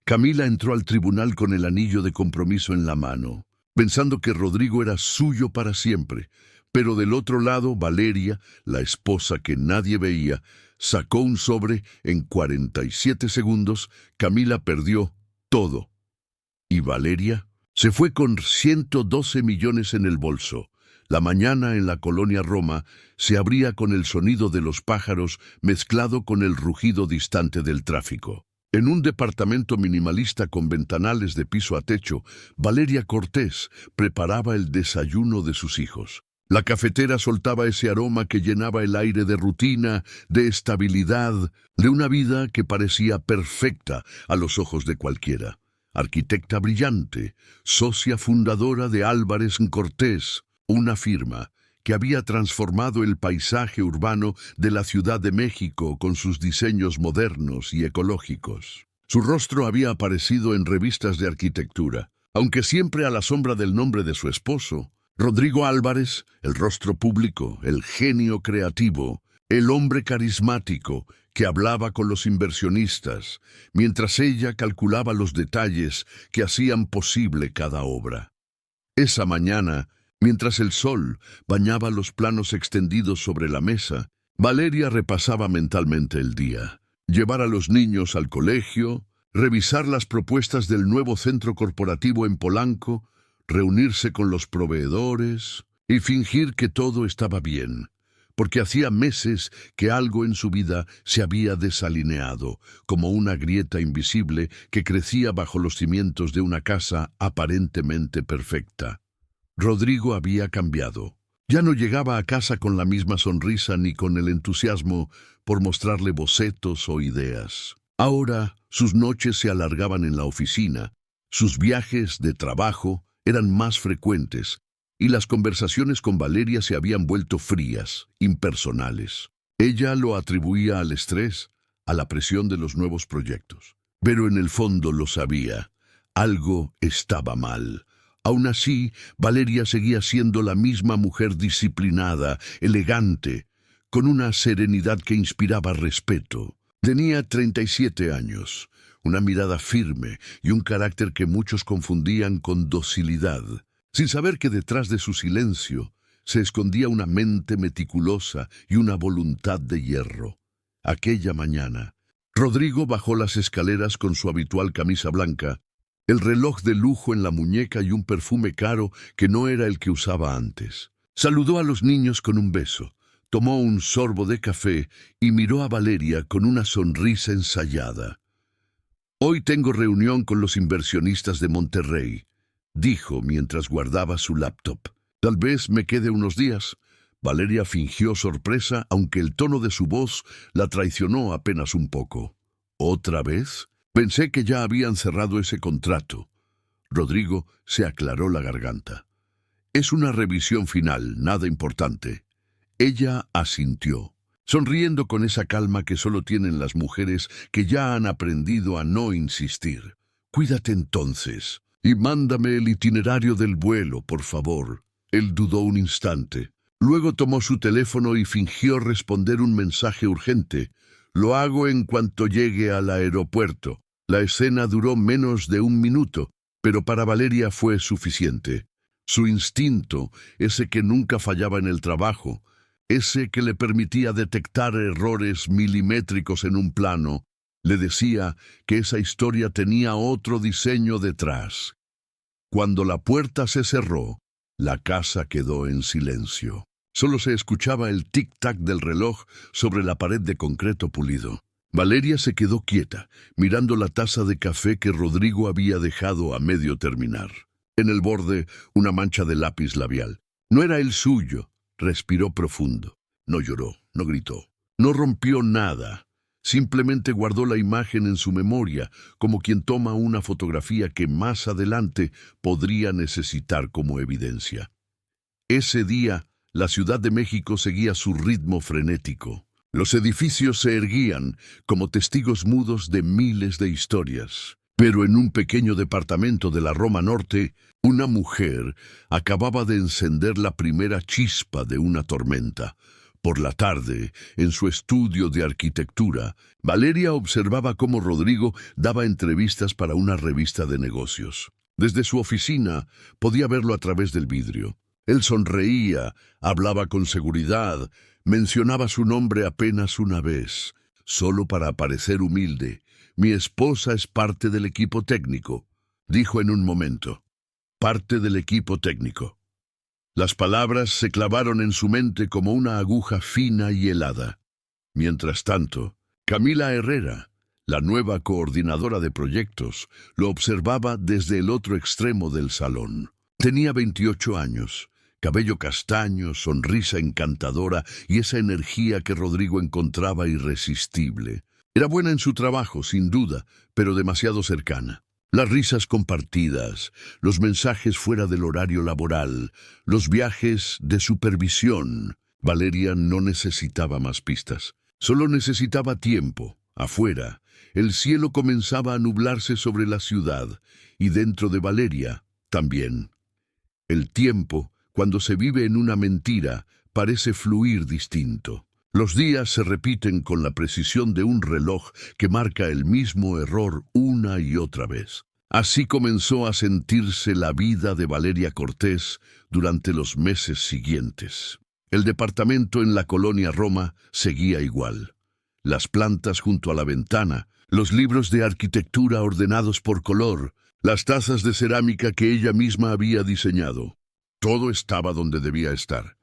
Camila entró al tribunal con el anillo de compromiso en la mano, pensando que Rodrigo era suyo para siempre. Pero del otro lado, Valeria, la esposa que nadie veía, sacó un sobre. En 47 segundos, Camila perdió todo. ¿Y Valeria? Se fue con 112 millones en el bolso. La mañana en la colonia Roma se abría con el sonido de los pájaros mezclado con el rugido distante del tráfico. En un departamento minimalista con ventanales de piso a techo, Valeria Cortés preparaba el desayuno de sus hijos. La cafetera soltaba ese aroma que llenaba el aire de rutina, de estabilidad, de una vida que parecía perfecta a los ojos de cualquiera. Arquitecta brillante, socia fundadora de Álvarez Cortés, una firma que había transformado el paisaje urbano de la Ciudad de México con sus diseños modernos y ecológicos. Su rostro había aparecido en revistas de arquitectura, aunque siempre a la sombra del nombre de su esposo. Rodrigo Álvarez, el rostro público, el genio creativo, el hombre carismático que hablaba con los inversionistas, mientras ella calculaba los detalles que hacían posible cada obra. Esa mañana, mientras el sol bañaba los planos extendidos sobre la mesa, Valeria repasaba mentalmente el día. Llevar a los niños al colegio, revisar las propuestas del nuevo centro corporativo en Polanco, reunirse con los proveedores y fingir que todo estaba bien, porque hacía meses que algo en su vida se había desalineado, como una grieta invisible que crecía bajo los cimientos de una casa aparentemente perfecta. Rodrigo había cambiado. Ya no llegaba a casa con la misma sonrisa ni con el entusiasmo por mostrarle bocetos o ideas. Ahora sus noches se alargaban en la oficina, sus viajes de trabajo eran más frecuentes y las conversaciones con Valeria se habían vuelto frías, impersonales. Ella lo atribuía al estrés, a la presión de los nuevos proyectos. Pero en el fondo lo sabía. Algo estaba mal. Aún así, Valeria seguía siendo la misma mujer disciplinada, elegante, con una serenidad que inspiraba respeto. Tenía 37 años, una mirada firme y un carácter que muchos confundían con docilidad, sin saber que detrás de su silencio se escondía una mente meticulosa y una voluntad de hierro. Aquella mañana, Rodrigo bajó las escaleras con su habitual camisa blanca, el reloj de lujo en la muñeca y un perfume caro que no era el que usaba antes. Saludó a los niños con un beso, tomó un sorbo de café y miró a Valeria con una sonrisa ensayada. «Hoy tengo reunión con los inversionistas de Monterrey», dijo mientras guardaba su laptop. «Tal vez me quede unos días». Valeria fingió sorpresa, aunque el tono de su voz la traicionó apenas un poco. «¿Otra vez? Pensé que ya habían cerrado ese contrato». Rodrigo se aclaró la garganta. «Es una revisión final, nada importante». Ella asintió, sonriendo con esa calma que solo tienen las mujeres que ya han aprendido a no insistir. «Cuídate entonces, y mándame el itinerario del vuelo, por favor». Él dudó un instante. Luego tomó su teléfono y fingió responder un mensaje urgente. «Lo hago en cuanto llegue al aeropuerto». La escena duró menos de un minuto, pero para Valeria fue suficiente. Su instinto, ese que nunca fallaba en el trabajo, ese que le permitía detectar errores milimétricos en un plano, le decía que esa historia tenía otro diseño detrás. Cuando la puerta se cerró, la casa quedó en silencio. Solo se escuchaba el tic-tac del reloj sobre la pared de concreto pulido. Valeria se quedó quieta, mirando la taza de café que Rodrigo había dejado a medio terminar. En el borde, una mancha de lápiz labial. No era el suyo. Respiró profundo. No lloró, no gritó, no rompió nada. Simplemente guardó la imagen en su memoria, como quien toma una fotografía que más adelante podría necesitar como evidencia. Ese día, la Ciudad de México seguía su ritmo frenético. Los edificios se erguían como testigos mudos de miles de historias. Pero en un pequeño departamento de la Roma Norte, una mujer acababa de encender la primera chispa de una tormenta. Por la tarde, en su estudio de arquitectura, Valeria observaba cómo Rodrigo daba entrevistas para una revista de negocios. Desde su oficina podía verlo a través del vidrio. Él sonreía, hablaba con seguridad, mencionaba su nombre apenas una vez, solo para parecer humilde. «Mi esposa es parte del equipo técnico», dijo en un momento. «Parte del equipo técnico». Las palabras se clavaron en su mente como una aguja fina y helada. Mientras tanto, Camila Herrera, la nueva coordinadora de proyectos, lo observaba desde el otro extremo del salón. Tenía 28 años, cabello castaño, sonrisa encantadora y esa energía que Rodrigo encontraba irresistible. Era buena en su trabajo, sin duda, pero demasiado cercana. Las risas compartidas, los mensajes fuera del horario laboral, los viajes de supervisión. Valeria no necesitaba más pistas. Solo necesitaba tiempo. Afuera, el cielo comenzaba a nublarse sobre la ciudad, y dentro de Valeria también. El tiempo, cuando se vive en una mentira, parece fluir distinto. Los días se repiten con la precisión de un reloj que marca el mismo error una y otra vez. Así comenzó a sentirse la vida de Valeria Cortés durante los meses siguientes. El departamento en la colonia Roma seguía igual. Las plantas junto a la ventana, los libros de arquitectura ordenados por color, las tazas de cerámica que ella misma había diseñado. Todo estaba donde debía estar.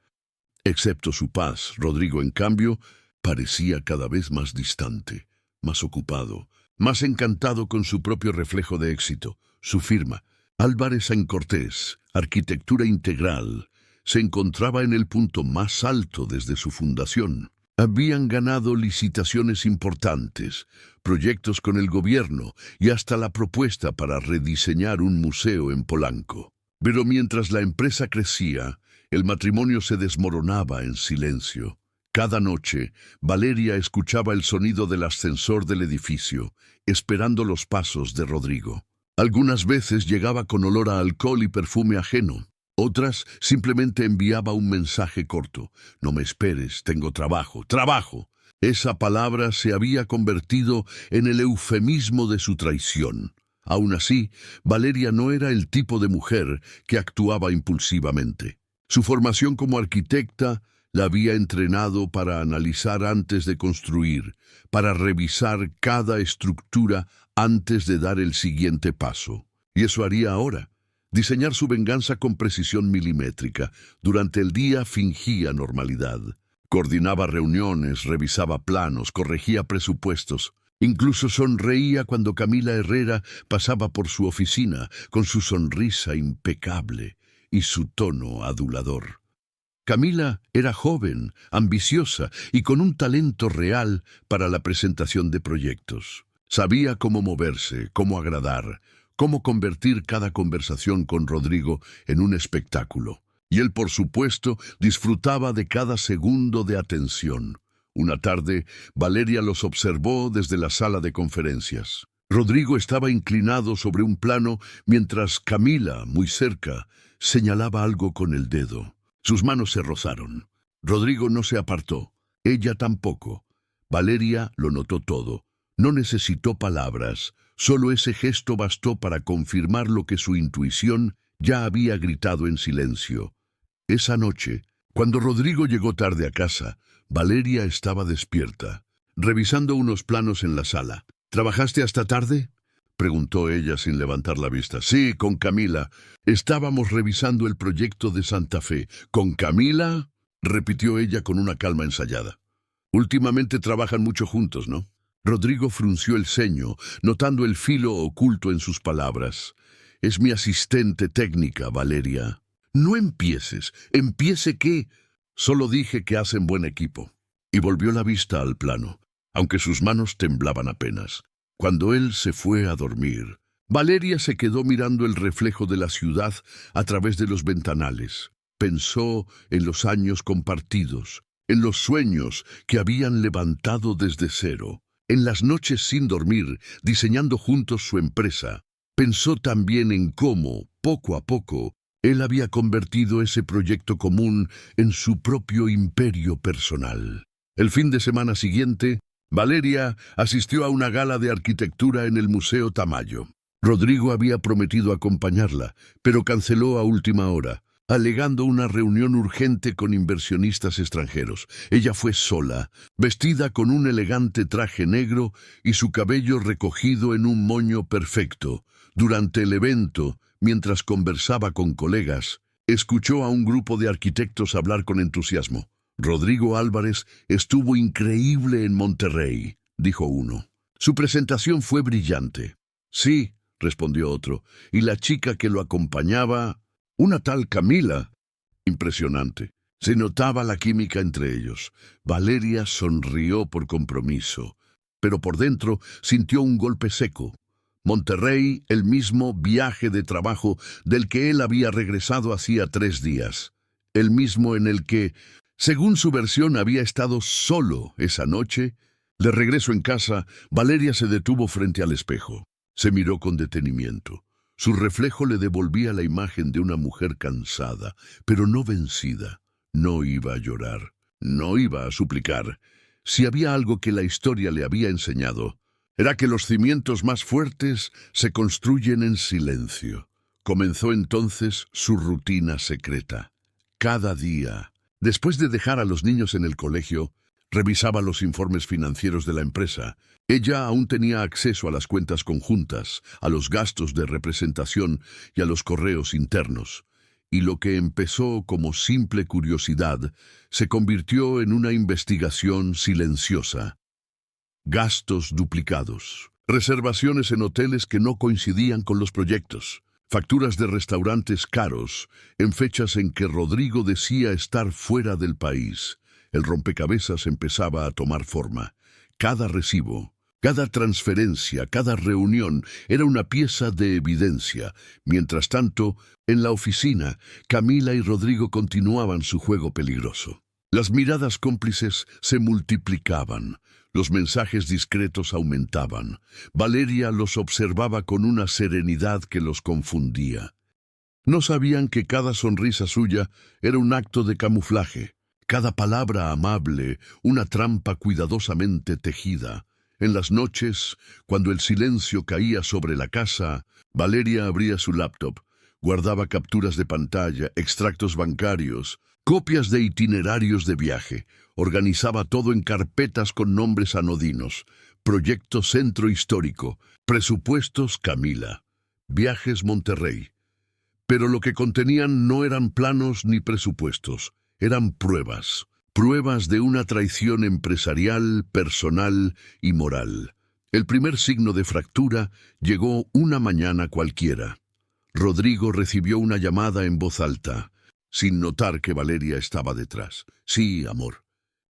Excepto su paz, Rodrigo, en cambio, parecía cada vez más distante, más ocupado, más encantado con su propio reflejo de éxito, su firma. Álvarez & Cortés, Arquitectura Integral, se encontraba en el punto más alto desde su fundación. Habían ganado licitaciones importantes, proyectos con el gobierno y hasta la propuesta para rediseñar un museo en Polanco. Pero mientras la empresa crecía, el matrimonio se desmoronaba en silencio. Cada noche, Valeria escuchaba el sonido del ascensor del edificio, esperando los pasos de Rodrigo. Algunas veces llegaba con olor a alcohol y perfume ajeno. Otras simplemente enviaba un mensaje corto. «No me esperes, tengo trabajo, trabajo». Esa palabra se había convertido en el eufemismo de su traición. Aún así, Valeria no era el tipo de mujer que actuaba impulsivamente. Su formación como arquitecta la había entrenado para analizar antes de construir, para revisar cada estructura antes de dar el siguiente paso. Y eso haría ahora. Diseñar su venganza con precisión milimétrica. Durante el día fingía normalidad. Coordinaba reuniones, revisaba planos, corregía presupuestos. Incluso sonreía cuando Camila Herrera pasaba por su oficina, con su sonrisa impecable y su tono adulador. Camila era joven, ambiciosa y con un talento real para la presentación de proyectos. Sabía cómo moverse, cómo agradar, cómo convertir cada conversación con Rodrigo en un espectáculo. Y él, por supuesto, disfrutaba de cada segundo de atención. Una tarde, Valeria los observó desde la sala de conferencias. Rodrigo estaba inclinado sobre un plano mientras Camila, muy cerca, señalaba algo con el dedo. Sus manos se rozaron. Rodrigo no se apartó. Ella tampoco. Valeria lo notó todo. No necesitó palabras. Solo ese gesto bastó para confirmar lo que su intuición ya había gritado en silencio. Esa noche, cuando Rodrigo llegó tarde a casa, Valeria estaba despierta, revisando unos planos en la sala. «¿Trabajaste hasta tarde?», preguntó ella sin levantar la vista. «Sí, con Camila. Estábamos revisando el proyecto de Santa Fe». «¿Con Camila?», repitió ella con una calma ensayada. «Últimamente trabajan mucho juntos, ¿no?». Rodrigo frunció el ceño, notando el filo oculto en sus palabras. «Es mi asistente técnica, Valeria». «No empieces». «¿Empiece qué?». «Solo dije que hacen buen equipo». Y volvió la vista al plano, aunque sus manos temblaban apenas. Cuando él se fue a dormir, Valeria se quedó mirando el reflejo de la ciudad a través de los ventanales. Pensó en los años compartidos, en los sueños que habían levantado desde cero, en las noches sin dormir, diseñando juntos su empresa. Pensó también en cómo, poco a poco, Él había convertido ese proyecto común en su propio imperio personal. El fin de semana siguiente, Valeria asistió a una gala de arquitectura en el Museo Tamayo. Rodrigo había prometido acompañarla, pero canceló a última hora, alegando una reunión urgente con inversionistas extranjeros. Ella fue sola, vestida con un elegante traje negro y su cabello recogido en un moño perfecto. Durante el evento, mientras conversaba con colegas, escuchó a un grupo de arquitectos hablar con entusiasmo. Rodrigo Álvarez estuvo increíble en Monterrey, dijo uno. Su presentación fue brillante. Sí, respondió otro, y la chica que lo acompañaba, una tal Camila. Impresionante. Se notaba la química entre ellos. Valeria sonrió por compromiso, pero por dentro sintió un golpe seco. Monterrey, el mismo viaje de trabajo del que él había regresado hacía 3 días. El mismo en el que, según su versión, había estado solo esa noche. De regreso en casa, Valeria se detuvo frente al espejo. Se miró con detenimiento. Su reflejo le devolvía la imagen de una mujer cansada, pero no vencida. No iba a llorar, no iba a suplicar. Si había algo que la historia le había enseñado, era que los cimientos más fuertes se construyen en silencio. Comenzó entonces su rutina secreta. Cada día, después de dejar a los niños en el colegio, revisaba los informes financieros de la empresa. Ella aún tenía acceso a las cuentas conjuntas, a los gastos de representación y a los correos internos. Y lo que empezó como simple curiosidad se convirtió en una investigación silenciosa. Gastos duplicados, reservaciones en hoteles que no coincidían con los proyectos, facturas de restaurantes caros en fechas en que Rodrigo decía estar fuera del país. El rompecabezas empezaba a tomar forma. Cada recibo, cada transferencia, cada reunión era una pieza de evidencia. Mientras tanto, en la oficina, Camila y Rodrigo continuaban su juego peligroso. Las miradas cómplices se multiplicaban. Los mensajes discretos aumentaban. Valeria los observaba con una serenidad que los confundía. No sabían que cada sonrisa suya era un acto de camuflaje. Cada palabra amable, una trampa cuidadosamente tejida. En las noches, cuando el silencio caía sobre la casa, Valeria abría su laptop, guardaba capturas de pantalla, extractos bancarios, copias de itinerarios de viaje, organizaba todo en carpetas con nombres anodinos, Proyecto Centro Histórico, Presupuestos Camila, Viajes Monterrey. Pero lo que contenían no eran planos ni presupuestos. Eran pruebas, pruebas de una traición empresarial, personal y moral. El primer signo de fractura llegó una mañana cualquiera. Rodrigo recibió una llamada en voz alta, sin notar que Valeria estaba detrás. Sí, amor.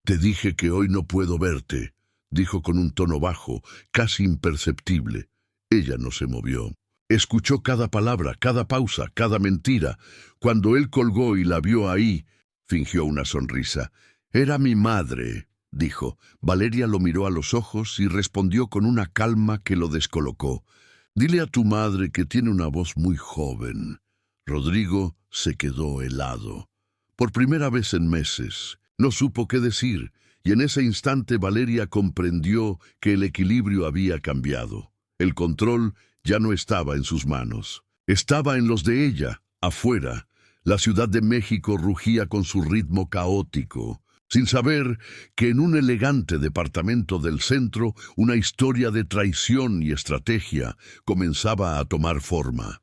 Te dije que hoy no puedo verte, dijo con un tono bajo, casi imperceptible. Ella no se movió. Escuchó cada palabra, cada pausa, cada mentira. Cuando él colgó y la vio ahí, fingió una sonrisa. Era mi madre, dijo. Valeria lo miró a los ojos y respondió con una calma que lo descolocó. Dile a tu madre que tiene una voz muy joven. Rodrigo se quedó helado. Por primera vez en meses, no supo qué decir, y en ese instante Valeria comprendió que el equilibrio había cambiado. El control ya no estaba en sus manos. Estaba en los de ella, afuera. La Ciudad de México rugía con su ritmo caótico, sin saber que en un elegante departamento del centro una historia de traición y estrategia comenzaba a tomar forma.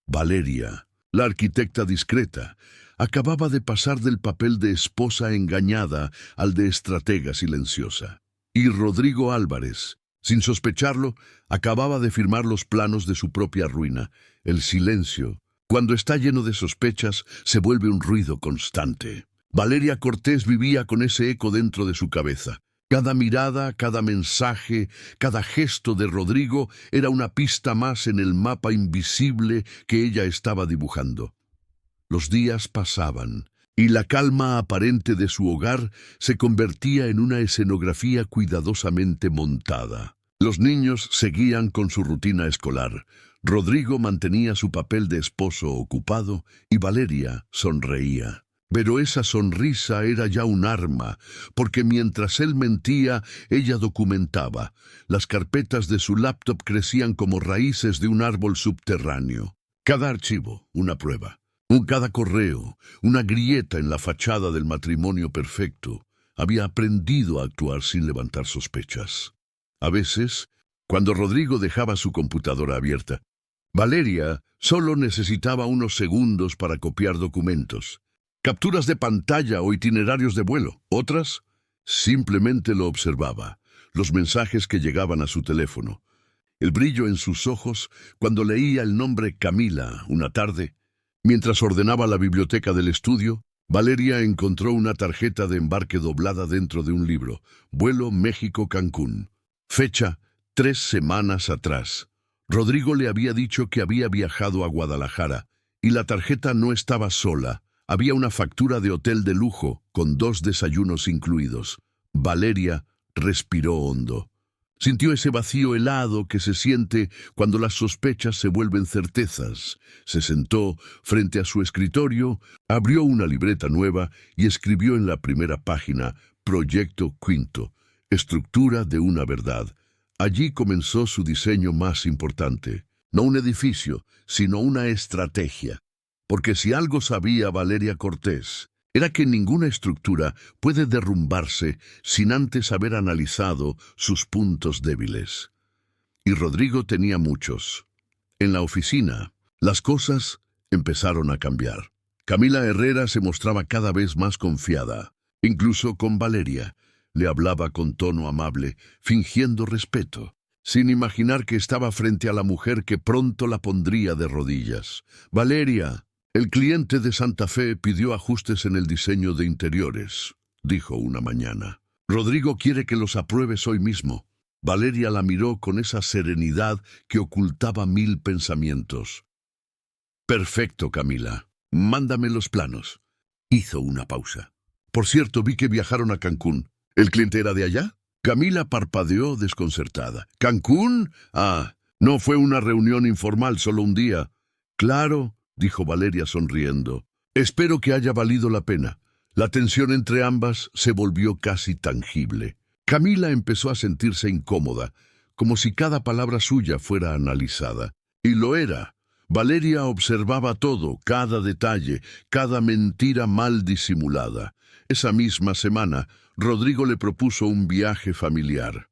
Valeria, la arquitecta discreta, acababa de pasar del papel de esposa engañada al de estratega silenciosa. Y Rodrigo Álvarez, sin sospecharlo, acababa de firmar los planos de su propia ruina. El silencio, cuando está lleno de sospechas, se vuelve un ruido constante. Valeria Cortés vivía con ese eco dentro de su cabeza. Cada mirada, cada mensaje, cada gesto de Rodrigo era una pista más en el mapa invisible que ella estaba dibujando. Los días pasaban, y la calma aparente de su hogar se convertía en una escenografía cuidadosamente montada. Los niños seguían con su rutina escolar. Rodrigo mantenía su papel de esposo ocupado y Valeria sonreía. Pero esa sonrisa era ya un arma, porque mientras él mentía, ella documentaba. Las carpetas de su laptop crecían como raíces de un árbol subterráneo. Cada archivo, una prueba. Cada correo, una grieta en la fachada del matrimonio perfecto. Había aprendido a actuar sin levantar sospechas. A veces, cuando Rodrigo dejaba su computadora abierta, Valeria solo necesitaba unos segundos para copiar documentos. Capturas de pantalla o itinerarios de vuelo. Otras, simplemente lo observaba. Los mensajes que llegaban a su teléfono. El brillo en sus ojos cuando leía el nombre Camila una tarde. Mientras ordenaba la biblioteca del estudio, Valeria encontró una tarjeta de embarque doblada dentro de un libro. Vuelo México-Cancún. Fecha, 3 semanas atrás. Rodrigo le había dicho que había viajado a Guadalajara, y la tarjeta no estaba sola. Había una factura de hotel de lujo, con 2 desayunos incluidos. Valeria respiró hondo. Sintió ese vacío helado que se siente cuando las sospechas se vuelven certezas. Se sentó frente a su escritorio, abrió una libreta nueva y escribió en la primera página, Proyecto Quinto, estructura de una verdad. Allí comenzó su diseño más importante. No un edificio, sino una estrategia. Porque si algo sabía Valeria Cortés, era que ninguna estructura puede derrumbarse sin antes haber analizado sus puntos débiles. Y Rodrigo tenía muchos. En la oficina, las cosas empezaron a cambiar. Camila Herrera se mostraba cada vez más confiada. Incluso con Valeria, le hablaba con tono amable, fingiendo respeto, sin imaginar que estaba frente a la mujer que pronto la pondría de rodillas. Valeria, el cliente de Santa Fe pidió ajustes en el diseño de interiores, dijo una mañana. Rodrigo quiere que los apruebes hoy mismo. Valeria la miró con esa serenidad que ocultaba 1000 pensamientos. Perfecto, Camila. Mándame los planos. Hizo una pausa. Por cierto, vi que viajaron a Cancún. ¿El cliente era de allá? Camila parpadeó desconcertada. ¿Cancún? Ah, no fue una reunión informal, solo un día. Claro, dijo Valeria sonriendo. Espero que haya valido la pena. La tensión entre ambas se volvió casi tangible. Camila empezó a sentirse incómoda, como si cada palabra suya fuera analizada. Y lo era. Valeria observaba todo, cada detalle, cada mentira mal disimulada. Esa misma semana, Rodrigo le propuso un viaje familiar.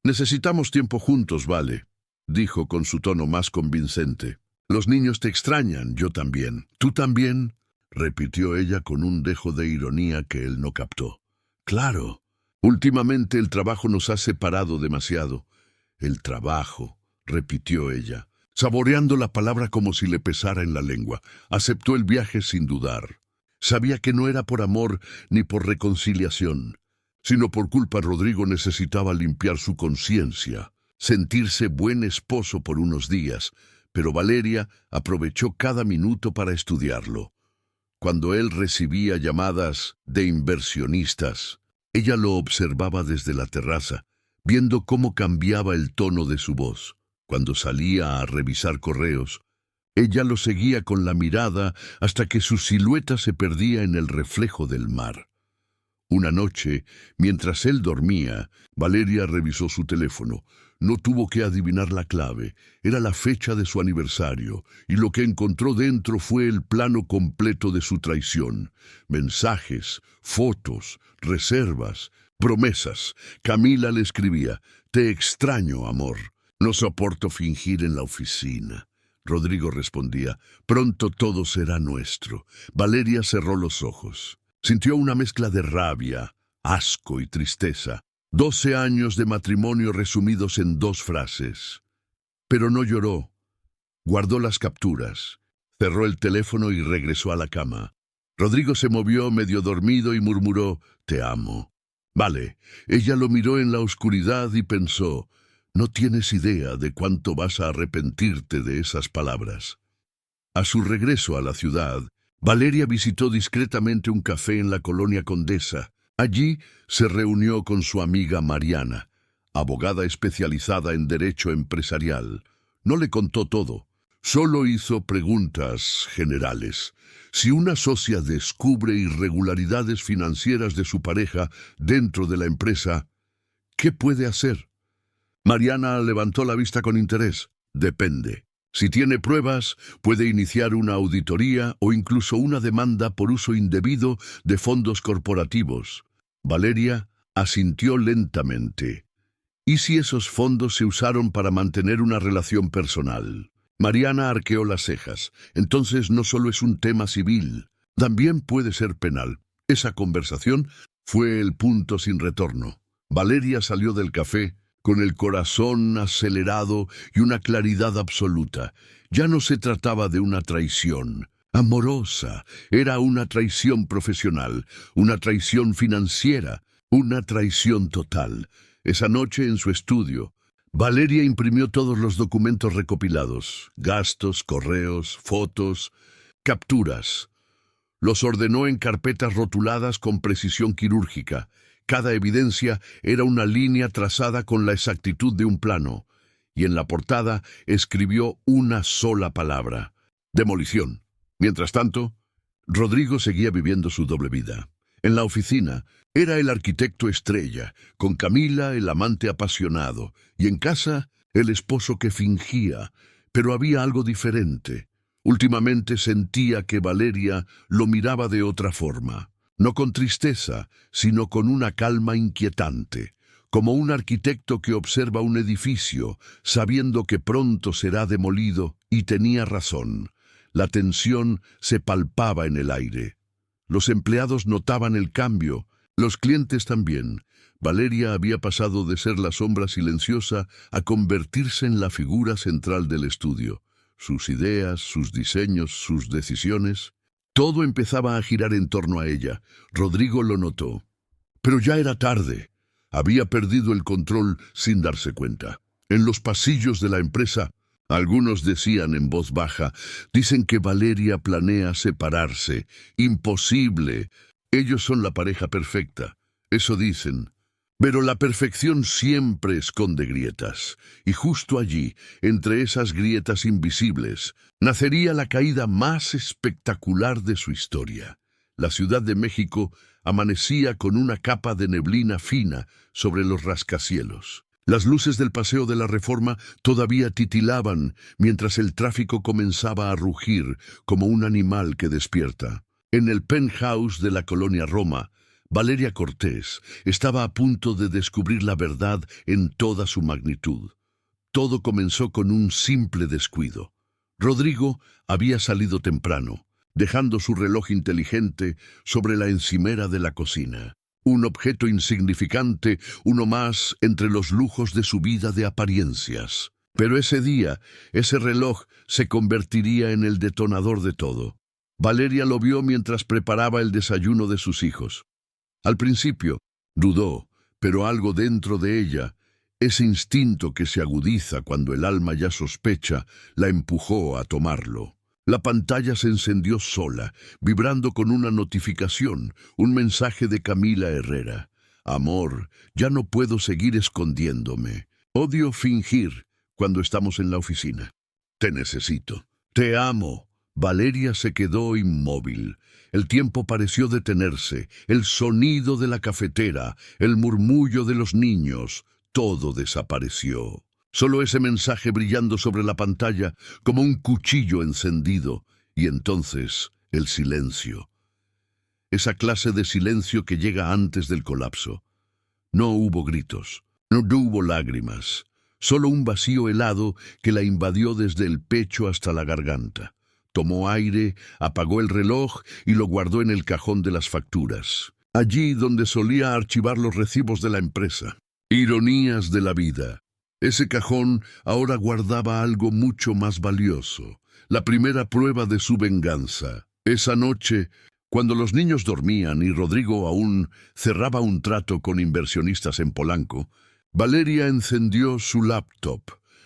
Necesitamos tiempo juntos, Vale, dijo con su tono más convincente. Los niños te extrañan, yo también. ¿Tú también? Repitió ella con un dejo de ironía que él no captó. Claro. Últimamente el trabajo nos ha separado demasiado. El trabajo, repitió ella, saboreando la palabra como si le pesara en la lengua. Aceptó el viaje sin dudar. Sabía que no era por amor ni por reconciliación, sino por culpa. Rodrigo necesitaba limpiar su conciencia, sentirse buen esposo por unos días, pero Valeria aprovechó cada minuto para estudiarlo. Cuando él recibía llamadas de inversionistas, ella lo observaba desde la terraza, viendo cómo cambiaba el tono de su voz. Cuando salía a revisar correos, ella lo seguía con la mirada hasta que su silueta se perdía en el reflejo del mar. Una noche, mientras él dormía, Valeria revisó su teléfono. No tuvo que adivinar la clave. Era la fecha de su aniversario, y lo que encontró dentro fue el plano completo de su traición. Mensajes, fotos, reservas, promesas. Camila le escribía: «Te extraño, amor. No soporto fingir en la oficina». Rodrigo respondía: «Pronto todo será nuestro». Valeria cerró los ojos. Sintió una mezcla de rabia, asco y tristeza. 12 años de matrimonio resumidos en 2 frases. Pero no lloró. Guardó las capturas, cerró el teléfono y regresó a la cama. Rodrigo se movió medio dormido y murmuró: «Te amo». Vale. Ella lo miró en la oscuridad y pensó: «No tienes idea de cuánto vas a arrepentirte de esas palabras». A su regreso a la ciudad, Valeria visitó discretamente un café en la colonia Condesa. Allí se reunió con su amiga Mariana. abogada especializada en derecho empresarial. No le contó todo, solo hizo preguntas generales. Si una socia descubre irregularidades financieras de su pareja dentro de la empresa, ¿qué puede hacer? Mariana levantó la vista con interés. Depende. Si tiene pruebas, puede iniciar una auditoría o incluso una demanda por uso indebido de fondos corporativos. Valeria asintió lentamente. ¿Y si esos fondos se usaron para mantener una relación personal? Mariana arqueó las cejas. Entonces no solo es un tema civil, también puede ser penal. Esa conversación fue el punto sin retorno. Valeria salió del café con el corazón acelerado y una claridad absoluta. Ya no se trataba de una traición amorosa, era una traición profesional, una traición financiera, una traición total. Esa noche en su estudio, Valeria imprimió todos los documentos recopilados, gastos, correos, fotos, capturas. Los ordenó en carpetas rotuladas con precisión quirúrgica. Cada evidencia era una línea trazada con la exactitud de un plano, y en la portada escribió una sola palabra: demolición. Mientras tanto, Rodrigo seguía viviendo su doble vida. En la oficina, era el arquitecto estrella, con Camila el amante apasionado, y en casa, el esposo que fingía, pero había algo diferente. Últimamente sentía que Valeria lo miraba de otra forma. No con tristeza, sino con una calma inquietante, como un arquitecto que observa un edificio, sabiendo que pronto será demolido, y tenía razón. La tensión se palpaba en el aire. Los empleados notaban el cambio, los clientes también. Valeria había pasado de ser la sombra silenciosa a convertirse en la figura central del estudio. Sus ideas, sus diseños, sus decisiones, todo empezaba a girar en torno a ella. Rodrigo lo notó. Pero ya era tarde. Había perdido el control sin darse cuenta. En los pasillos de la empresa, algunos decían en voz baja: dicen que Valeria planea separarse. Imposible. Ellos son la pareja perfecta. Eso dicen. Pero la perfección siempre esconde grietas, y justo allí, entre esas grietas invisibles, nacería la caída más espectacular de su historia. La Ciudad de México amanecía con una capa de neblina fina sobre los rascacielos. Las luces del Paseo de la Reforma todavía titilaban, mientras el tráfico comenzaba a rugir como un animal que despierta. En el penthouse de la colonia Roma, Valeria Cortés estaba a punto de descubrir la verdad en toda su magnitud. Todo comenzó con un simple descuido. Rodrigo había salido temprano, dejando su reloj inteligente sobre la encimera de la cocina. Un objeto insignificante, uno más entre los lujos de su vida de apariencias. Pero ese día, ese reloj se convertiría en el detonador de todo. Valeria lo vio mientras preparaba el desayuno de sus hijos. Al principio, dudó, pero algo dentro de ella, ese instinto que se agudiza cuando el alma ya sospecha, la empujó a tomarlo. La pantalla se encendió sola, vibrando con una notificación, un mensaje de Camila Herrera. Amor, ya no puedo seguir escondiéndome. Odio fingir cuando estamos en la oficina. Te necesito. Te amo. Valeria se quedó inmóvil. El tiempo pareció detenerse, el sonido de la cafetera, el murmullo de los niños, todo desapareció. Solo ese mensaje brillando sobre la pantalla como un cuchillo encendido, y entonces el silencio. Esa clase de silencio que llega antes del colapso. No hubo gritos, no hubo lágrimas, solo un vacío helado que la invadió desde el pecho hasta la garganta. Tomó aire, apagó el reloj y lo guardó en el cajón de las facturas, allí donde solía archivar los recibos de la empresa. Ironías de la vida. Ese cajón ahora guardaba algo mucho más valioso, la primera prueba de su venganza. Esa noche, cuando los niños dormían y Rodrigo aún cerraba un trato con inversionistas en Polanco, Valeria encendió su laptop.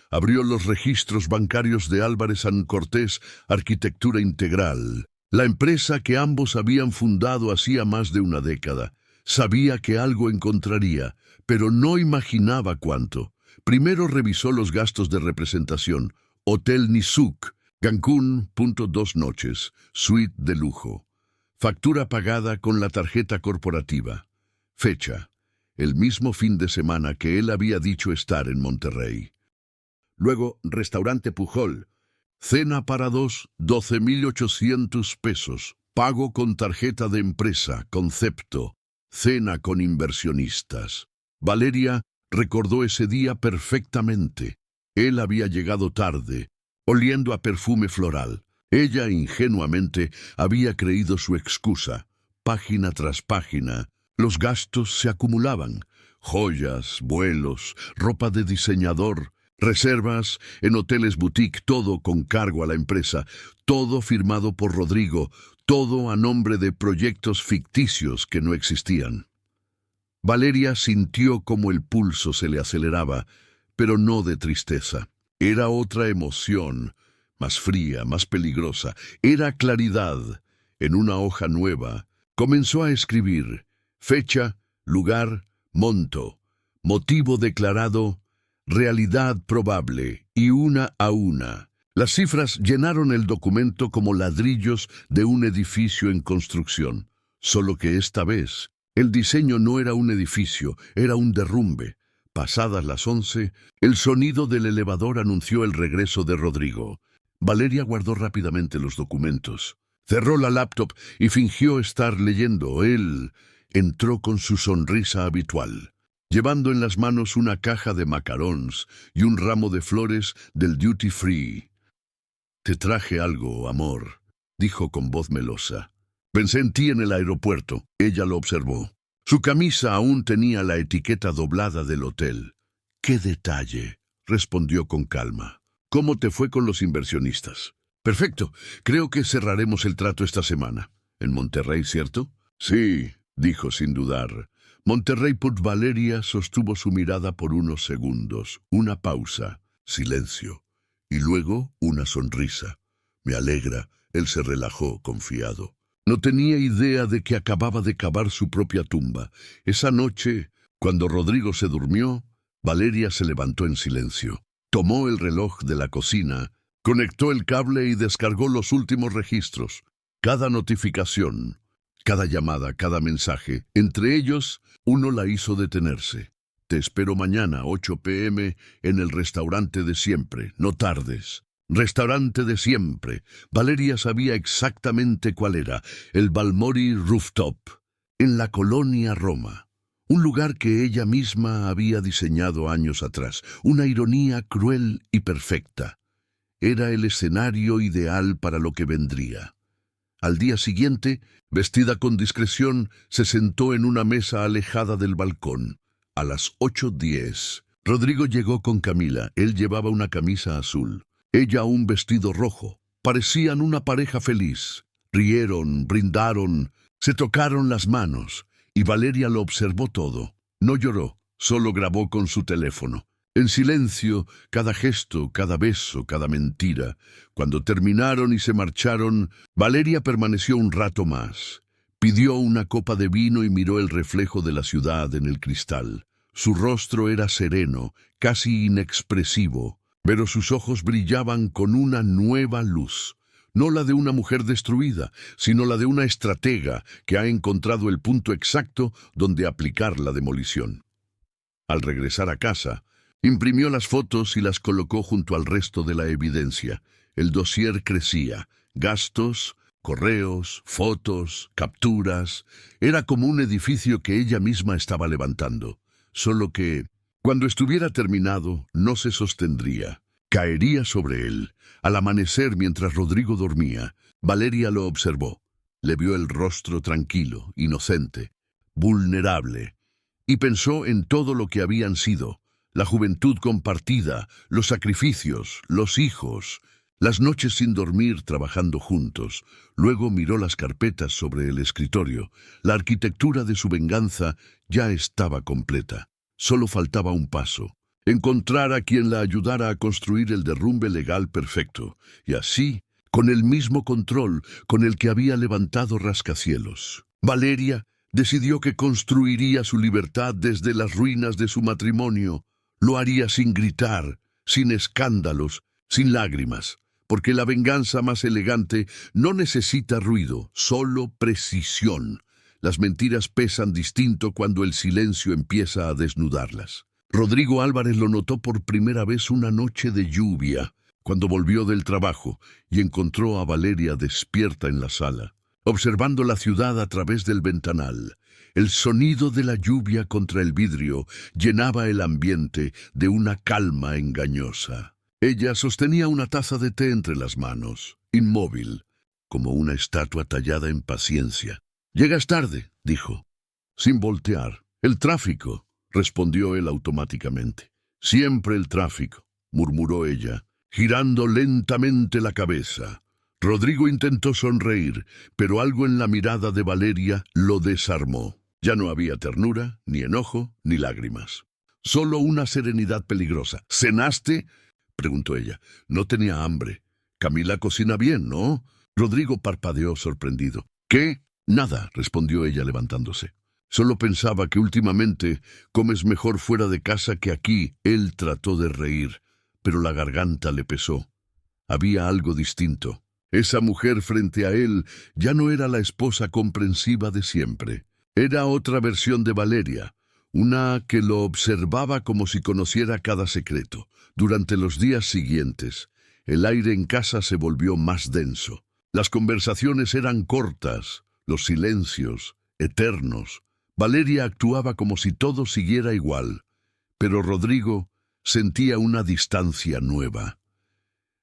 Abrió los registros bancarios de Álvarez & Cortés Arquitectura Integral, la empresa que ambos habían fundado hacía más de una década. Sabía que algo encontraría, pero no imaginaba cuánto. Primero revisó los gastos de representación. Hotel Nizuc, Cancún, 2 noches, suite de lujo. Factura pagada con la tarjeta corporativa. Fecha: el mismo fin de semana que él había dicho estar en Monterrey. Luego, restaurante Pujol. Cena para 2, 12,800 pesos. Pago con tarjeta de empresa, concepto. Cena con inversionistas. Valeria recordó ese día perfectamente. Él había llegado tarde, oliendo a perfume floral. Ella, ingenuamente, había creído su excusa. Página tras página, los gastos se acumulaban. Joyas, vuelos, ropa de diseñador, reservas en hoteles boutique, todo con cargo a la empresa, todo firmado por Rodrigo, todo a nombre de proyectos ficticios que no existían. Valeria sintió como el pulso se le aceleraba, pero no de tristeza. Era otra emoción, más fría, más peligrosa. Era claridad. En una hoja nueva, comenzó a escribir: fecha, lugar, monto, motivo declarado, realidad probable, y una a una. Las cifras llenaron el documento como ladrillos de un edificio en construcción. Solo que esta vez, el diseño no era un edificio, era un derrumbe. Pasadas las 11, el sonido del elevador anunció el regreso de Rodrigo. Valeria guardó rápidamente los documentos. Cerró la laptop y fingió estar leyendo. Él entró con su sonrisa habitual, llevando en las manos una caja de macarons y un ramo de flores del duty free. «Te traje algo, amor», dijo con voz melosa. «Pensé en ti en el aeropuerto». Ella lo observó. Su camisa aún tenía la etiqueta doblada del hotel. «¡Qué detalle!», respondió con calma. «¿Cómo te fue con los inversionistas?» «Perfecto. Creo que cerraremos el trato esta semana». «¿En Monterrey, cierto?» «Sí», dijo sin dudar. Monterrey. Valeria sostuvo su mirada por unos segundos. Una pausa. Silencio. Y luego una sonrisa. «Me alegra». Él se relajó, confiado. No tenía idea de que acababa de cavar su propia tumba. Esa noche, cuando Rodrigo se durmió, Valeria se levantó en silencio. Tomó el reloj de la cocina, conectó el cable y descargó los últimos registros. Cada notificación, cada llamada, cada mensaje. Entre ellos, uno la hizo detenerse. «Te espero mañana, 8 p.m., en el restaurante de siempre. No tardes». Restaurante de siempre. Valeria sabía exactamente cuál era. El Balmori Rooftop, en la colonia Roma. Un lugar que ella misma había diseñado años atrás. Una ironía cruel y perfecta. Era el escenario ideal para lo que vendría. Al día siguiente, vestida con discreción, se sentó en una mesa alejada del balcón. A las 8:10, Rodrigo llegó con Camila. Él llevaba una camisa azul, ella un vestido rojo. Parecían una pareja feliz. Rieron, brindaron, se tocaron las manos, y Valeria lo observó todo. No lloró, solo grabó con su teléfono. En silencio, cada gesto, cada beso, cada mentira. Cuando terminaron y se marcharon, Valeria permaneció un rato más. Pidió una copa de vino y miró el reflejo de la ciudad en el cristal. Su rostro era sereno, casi inexpresivo, pero sus ojos brillaban con una nueva luz. No la de una mujer destruida, sino la de una estratega que ha encontrado el punto exacto donde aplicar la demolición. Al regresar a casa, imprimió las fotos y las colocó junto al resto de la evidencia. El dossier crecía. Gastos, correos, fotos, capturas. Era como un edificio que ella misma estaba levantando. Solo que, cuando estuviera terminado, no se sostendría. Caería sobre él. Al amanecer, mientras Rodrigo dormía, Valeria lo observó. Le vio el rostro tranquilo, inocente, vulnerable, y pensó en todo lo que habían sido: la juventud compartida, los sacrificios, los hijos, las noches sin dormir trabajando juntos. Luego miró las carpetas sobre el escritorio. La arquitectura de su venganza ya estaba completa. Solo faltaba un paso: encontrar a quien la ayudara a construir el derrumbe legal perfecto, y así, con el mismo control con el que había levantado rascacielos. Valeria Decidió que construiría su libertad desde las ruinas de su matrimonio. Lo haría sin gritar, sin escándalos, sin lágrimas, porque la venganza más elegante no necesita ruido, solo precisión. Las mentiras pesan distinto cuando el silencio empieza a desnudarlas. Rodrigo Álvarez lo notó por primera vez una noche de lluvia, cuando volvió del trabajo y encontró a Valeria despierta en la sala, observando la ciudad a través del ventanal. El sonido de la lluvia contra el vidrio llenaba el ambiente de una calma engañosa. Ella sostenía una taza de té entre las manos, inmóvil, como una estatua tallada en paciencia. «Llegas tarde», dijo, sin voltear. «El tráfico», respondió él automáticamente. «Siempre el tráfico», murmuró ella, girando lentamente la cabeza. Rodrigo intentó sonreír, pero algo en la mirada de Valeria lo desarmó. Ya no había ternura, ni enojo, ni lágrimas. Solo una serenidad peligrosa. «¿Cenaste?», preguntó ella. «No tenía hambre. Camila cocina bien, ¿no?». Rodrigo parpadeó sorprendido. «¿Qué?». «Nada», respondió ella levantándose. «Solo pensaba que últimamente comes mejor fuera de casa que aquí». Él trató de reír, pero la garganta le pesó. Había algo distinto. Esa mujer frente a él ya no era la esposa comprensiva de siempre. Era otra versión de Valeria, una que lo observaba como si conociera cada secreto. Durante los días siguientes, el aire en casa se volvió más denso. Las conversaciones eran cortas, los silencios, eternos. Valeria actuaba como si todo siguiera igual, pero Rodrigo sentía una distancia nueva.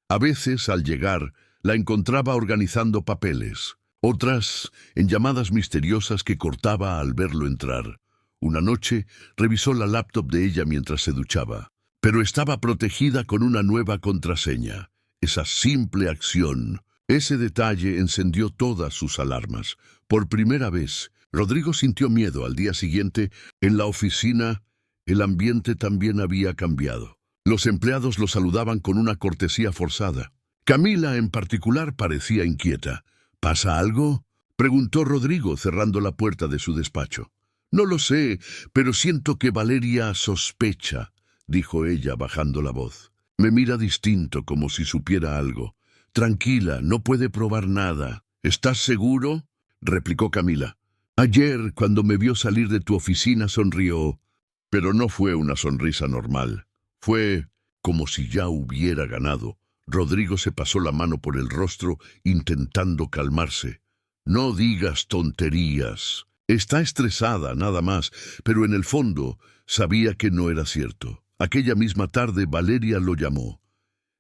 A veces, al llegar, la encontraba organizando papeles, otras en llamadas misteriosas que cortaba al verlo entrar. Una noche revisó la laptop de ella mientras se duchaba, pero estaba protegida con una nueva contraseña. Esa simple acción, ese detalle encendió todas sus alarmas. Por primera vez, Rodrigo sintió miedo. Al día siguiente, en la oficina, el ambiente también había cambiado. Los empleados lo saludaban con una cortesía forzada. Camila, en particular, parecía inquieta. «¿Pasa algo?», preguntó Rodrigo, cerrando la puerta de su despacho. «No lo sé, pero siento que Valeria sospecha», dijo ella bajando la voz. «Me mira distinto, como si supiera algo. Tranquila, no puede probar nada». «¿Estás seguro?», replicó Camila. «Ayer, cuando me vio salir de tu oficina, sonrió». Pero no fue una sonrisa normal. Fue como si ya hubiera ganado. Rodrigo se pasó la mano por el rostro, intentando calmarse. «No digas tonterías. Está estresada, nada más», pero en el fondo sabía que no era cierto. Aquella misma tarde Valeria lo llamó.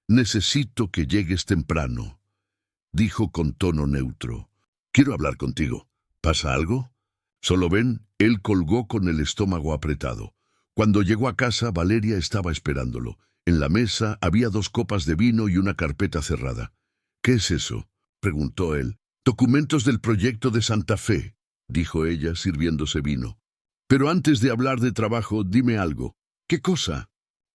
«Necesito que llegues temprano», dijo con tono neutro. «Quiero hablar contigo». «¿Pasa algo?». «Solo ven». Él colgó con el estómago apretado. Cuando llegó a casa, Valeria estaba esperándolo. En la mesa había 2 copas de vino y una carpeta cerrada. «¿Qué es eso?», preguntó él. «Documentos del proyecto de Santa Fe», dijo ella, sirviéndose vino. «Pero antes de hablar de trabajo, dime algo». «¿Qué cosa?».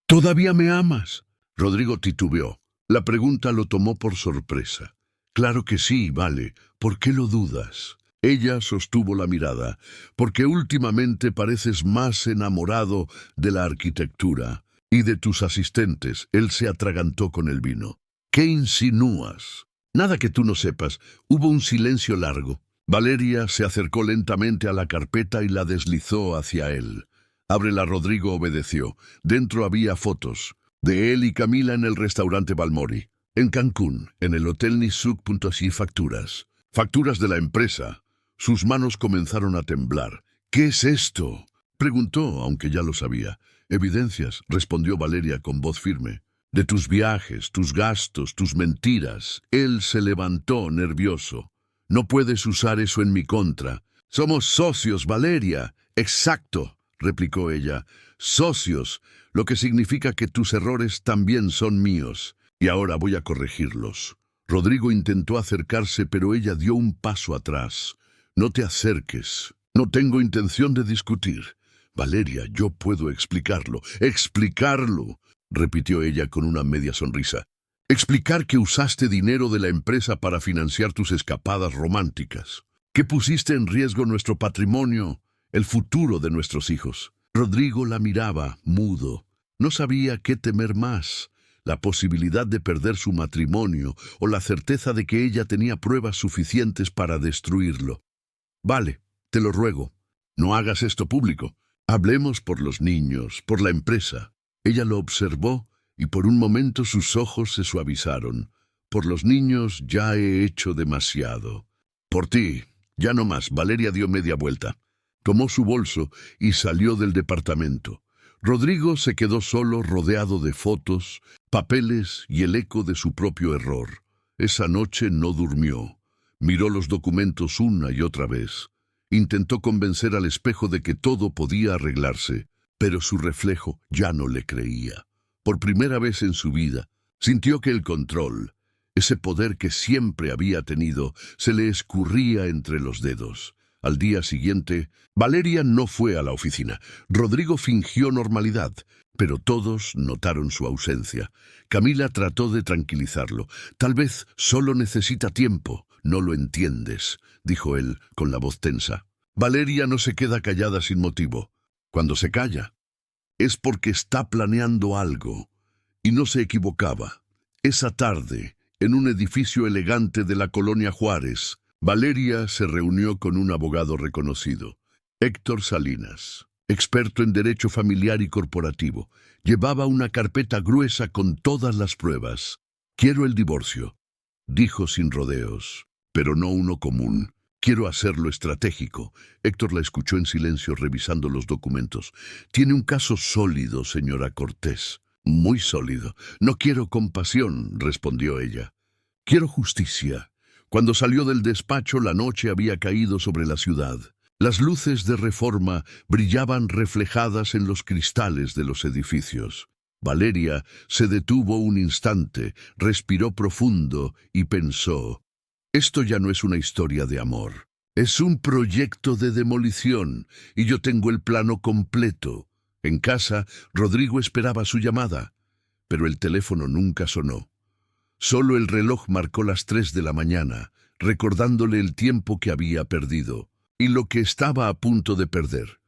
«¿Todavía me amas?». Rodrigo titubeó. La pregunta lo tomó por sorpresa. «Claro que sí, vale. ¿Por qué lo dudas?». Ella sostuvo la mirada. «Porque últimamente pareces más enamorado de la arquitectura y de tus asistentes». Él se atragantó con el vino. «¿Qué insinúas?». «Nada que tú no sepas». Hubo un silencio largo. Valeria se acercó lentamente a la carpeta y la deslizó hacia él. «Ábrela». Rodrigo obedeció. Dentro había fotos de él y Camila en el restaurante Balmori, en Cancún, en el Hotel Nizuc. Y facturas. Facturas de la empresa. Sus manos comenzaron a temblar. «¿Qué es esto?», preguntó, aunque ya lo sabía. «Evidencias», respondió Valeria con voz firme. «De tus viajes, tus gastos, tus mentiras». Él se levantó nervioso. «No puedes usar eso en mi contra». «Somos socios, Valeria». «Exacto», replicó ella. «Socios, lo que significa que tus errores también son míos. Y ahora voy a corregirlos». Rodrigo intentó acercarse, pero ella dio un paso atrás. «No te acerques. No tengo intención de discutir». «Valeria, yo puedo explicarlo». «Explicarlo», repitió ella con una media sonrisa. «Explicar que usaste dinero de la empresa para financiar tus escapadas románticas. que pusiste en riesgo nuestro patrimonio, el futuro de nuestros hijos. Rodrigo la miraba, mudo. No sabía qué temer más, la posibilidad de perder su matrimonio o la certeza de que ella tenía pruebas suficientes para destruirlo. Vale, te lo ruego, no hagas esto público. Hablemos por los niños, por la empresa. Ella lo observó y por un momento sus ojos se suavizaron. Por los niños ya he hecho demasiado. Por ti, ya no más. Valeria dio media vuelta. Tomó su bolso y salió del departamento. Rodrigo se quedó solo, rodeado de fotos, papeles y el eco de su propio error. Esa noche no durmió. Miró los documentos una y otra vez. Intentó convencer al espejo de que todo podía arreglarse, pero su reflejo ya no le creía. Por primera vez en su vida, sintió que el control, ese poder que siempre había tenido, se le escurría entre los dedos. Al día siguiente, Valeria no fue a la oficina. Rodrigo fingió normalidad, pero todos notaron su ausencia. Camila trató de tranquilizarlo. Tal vez solo necesita tiempo. No lo entiendes, dijo él con la voz tensa. Valeria no se queda callada sin motivo. Cuando se calla, es porque está planeando algo. Y no se equivocaba. Esa tarde, en un edificio elegante de la colonia Juárez, Valeria se reunió con un abogado reconocido, Héctor Salinas, experto en derecho familiar y corporativo. Llevaba una carpeta gruesa con todas las pruebas. Quiero el divorcio, dijo sin rodeos, pero no uno común. Quiero hacerlo estratégico. Héctor la escuchó en silencio revisando los documentos. Tiene un caso sólido, señora Cortés. Muy sólido. No quiero compasión, respondió ella. Quiero justicia. Cuando salió del despacho, la noche había caído sobre la ciudad. Las luces de Reforma brillaban reflejadas en los cristales de los edificios. Valeria se detuvo un instante, respiró profundo y pensó: esto ya no es una historia de amor. Es un proyecto de demolición, y yo tengo el plano completo. En casa, Rodrigo esperaba su llamada, pero el teléfono nunca sonó. Solo el reloj marcó las 3 de la mañana, recordándole el tiempo que había perdido y lo que estaba a punto de perder.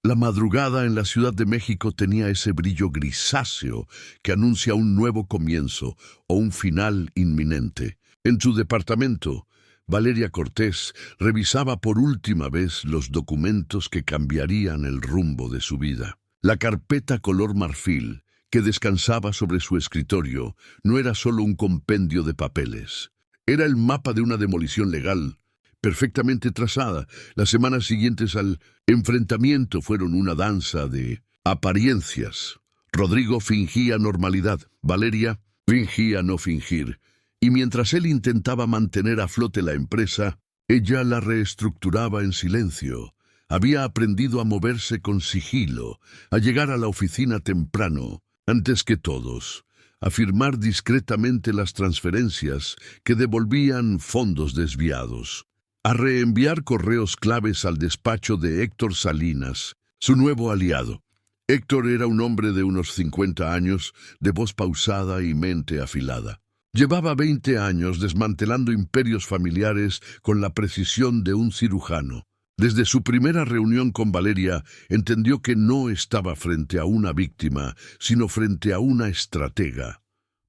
La madrugada en la Ciudad de México tenía ese brillo grisáceo que anuncia un nuevo comienzo o un final inminente. En su departamento, Valeria Cortés revisaba por última vez los documentos que cambiarían el rumbo de su vida. La carpeta color marfil que descansaba sobre su escritorio no era solo un compendio de papeles. Era el mapa de una demolición legal, perfectamente trazada. Las semanas siguientes al enfrentamiento fueron una danza de apariencias. Rodrigo fingía normalidad, Valeria fingía no fingir. Y mientras él intentaba mantener a flote la empresa, ella la reestructuraba en silencio. Había aprendido a moverse con sigilo, a llegar a la oficina temprano, antes que todos, a firmar discretamente las transferencias que devolvían fondos desviados, a reenviar correos claves al despacho de Héctor Salinas, su nuevo aliado. Héctor era un hombre de unos 50 años, de voz pausada y mente afilada. Llevaba 20 años desmantelando imperios familiares con la precisión de un cirujano. Desde su primera reunión con Valeria, entendió que no estaba frente a una víctima, sino frente a una estratega.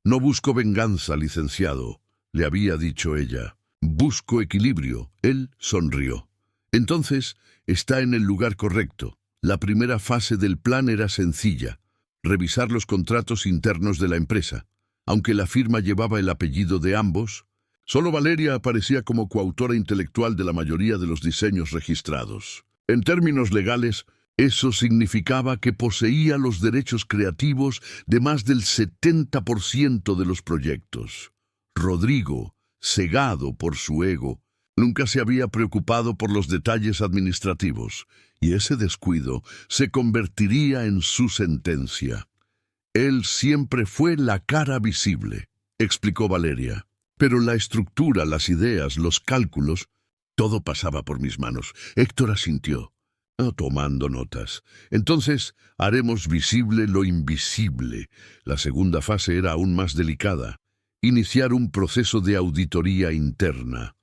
No busco venganza, licenciado, le había dicho ella. Busco equilibrio. Él sonrió. Entonces, está en el lugar correcto. La primera fase del plan era sencilla: revisar los contratos internos de la empresa. Aunque la firma llevaba el apellido de ambos, solo Valeria aparecía como coautora intelectual de la mayoría de los diseños registrados. En términos legales, eso significaba que poseía los derechos creativos de más del 70% de los proyectos. Rodrigo, cegado por su ego, nunca se había preocupado por los detalles administrativos, y ese descuido se convertiría en su sentencia. Él siempre fue la cara visible, explicó Valeria. Pero la estructura, las ideas, los cálculos, todo pasaba por mis manos. Héctor asintió, tomando notas. Entonces, haremos visible lo invisible. La segunda fase era aún más delicada: iniciar un proceso de auditoría interna.